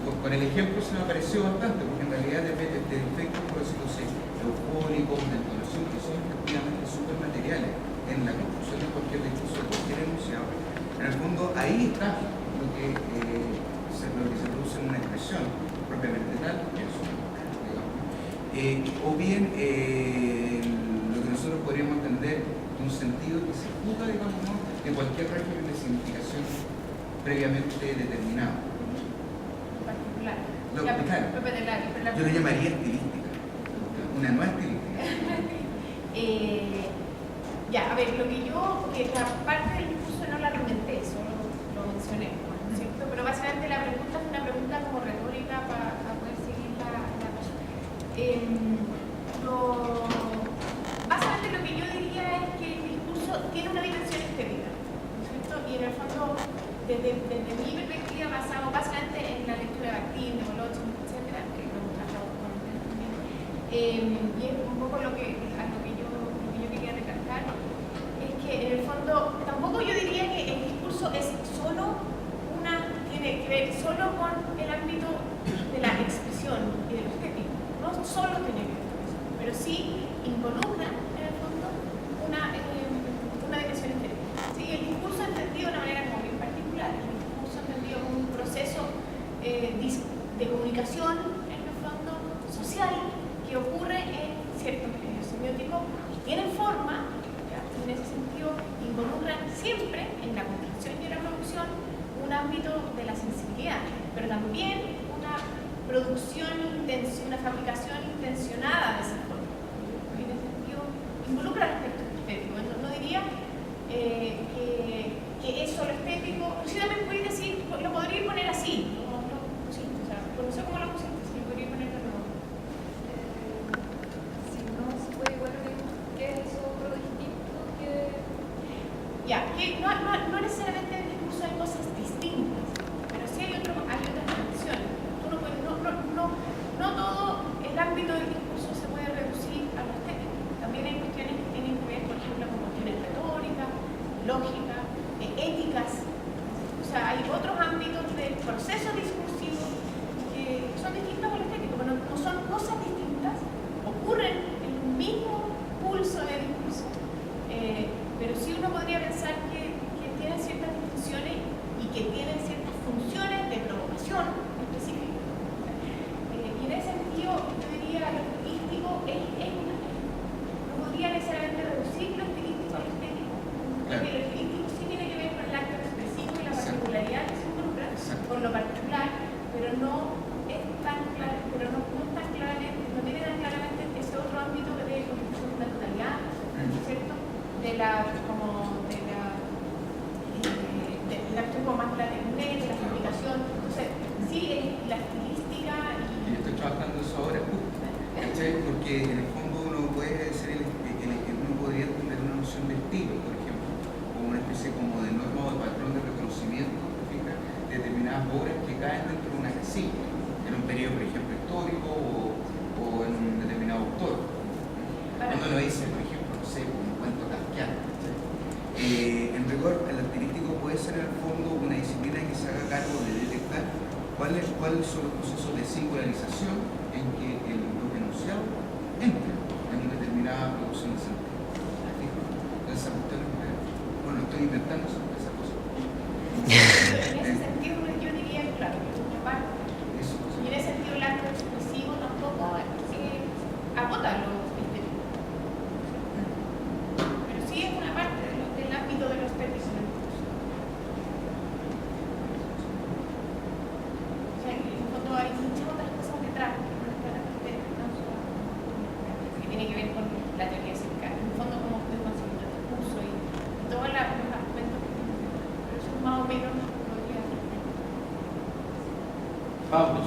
Speaker 4: Con el ejemplo se me apareció bastante, porque en realidad de efectos, por decirlo así, eufóricos, de entonación, que son efectivamente súper materiales en la construcción de cualquier discurso, de cualquier enunciado. En el fondo, ahí está lo que se produce en una expresión propiamente tal, eso, digamos. O bien lo que nosotros podríamos entender de un sentido que se fuga, digamos, ¿no?, de cualquier régimen de significación previamente determinado.
Speaker 2: Particular.
Speaker 4: Claro. Yo lo llamaría estilística, una nueva estilística.
Speaker 2: Ya, a ver, que la parte del discurso no la argumenté, solo lo mencioné, ¿no es cierto? Pero básicamente la pregunta es una pregunta como retórica para poder seguir la cosa. Básicamente lo que yo diría es que el discurso tiene una dimensión estética, ¿no es cierto? Y en el fondo, desde mi perspectiva, basado básicamente en la lectura de Bakhtin, de Volotin, etcétera, que lo hemos tratado con ustedes también, y es un poco lo que yo quería recalcar, es que en el fondo tampoco yo diría que el discurso es tiene que ver solo con el ámbito de la expresión y de lo estético, no solo tiene que ver con eso, pero sí involucra en el fondo una dimensión estética. ¿Sí? El discurso entendido de una manera como bien particular, el discurso entendido como un proceso de comunicación en el fondo social que ocurre en ciertos medios semióticos que tienen forma, ¿ya? En ese sentido involucran siempre en la construcción y la producción un ámbito de la sensibilidad, pero también una producción una fabricación intencionada de esa forma. En ese sentido involucra el aspecto estético. No diría que es solo estético, sí también podría decir, lo podría poner así, sí, o sea, no sé cómo lo pusiste, si podría ponerlo de nuevo.
Speaker 6: Si no se puede igual que es otro distinto que...
Speaker 2: Ya, que no necesariamente en el discurso hay cosas distintas, pero sí hay otras dimensiones. No todo el ámbito del discurso se puede reducir a lo estético. También hay cuestiones que tienen que ver, por ejemplo, con cuestiones retóricas, lógicas, éticas. O sea, hay otros ámbitos del proceso discursivo que son distintos a lo estético, pero no son cosas distintas, ocurren en un mismo pulso de discurso. Pero sí uno podría pensar que tienen ciertas distinciones y que tienen ciertas funciones de provocación específicas. Y en ese sentido, yo diría lo estilístico no podría necesariamente reducir lo estilístico a lo estético, porque lo estilístico sí tiene que ver con el acto expresivo y la particularidad que se involucra con lo particular, pero no es tan claro, no tiene tan claramente ese otro ámbito que tiene construcción de la totalidad, ¿cierto? Del acto más de la tecnología, de la fabricación. Entonces, sí, la estilística
Speaker 4: y yo estoy trabajando eso ahora, ¿cachai? Porque en el fondo uno puede ser uno podría tener una noción de estilo, por ejemplo, como una especie como de norma o de patrón de reconocimiento, fíjate, de determinadas obras que caen dentro de una casilla, en un periodo, por ejemplo, histórico o en un determinado autor. Cuando uno dice, por ejemplo, no sé, un cuento kafkiano, en rigor, el estilístico puede ser en el fondo una disciplina que se haga cargo de detectar cuáles son los procesos de singularización en que los enunciados entran en una determinada producción de sentido. Entonces, bueno, estoy inventando esa cosa.
Speaker 2: en ese sentido, yo diría, claro, que es una parte.
Speaker 4: Eso.
Speaker 2: Y en ese sentido, el acto expresivo tampoco agota lo estético. Pero sí es una parte del ámbito de los estéticos en el curso. O sea, en el fondo hay muchas otras cosas detrás que no están que tiene que ver con la teoría cercana. En el fondo, como usted concibe el discurso y todos los argumentos que tienen. Pero eso más o menos lo podría hacer.
Speaker 1: Pablo,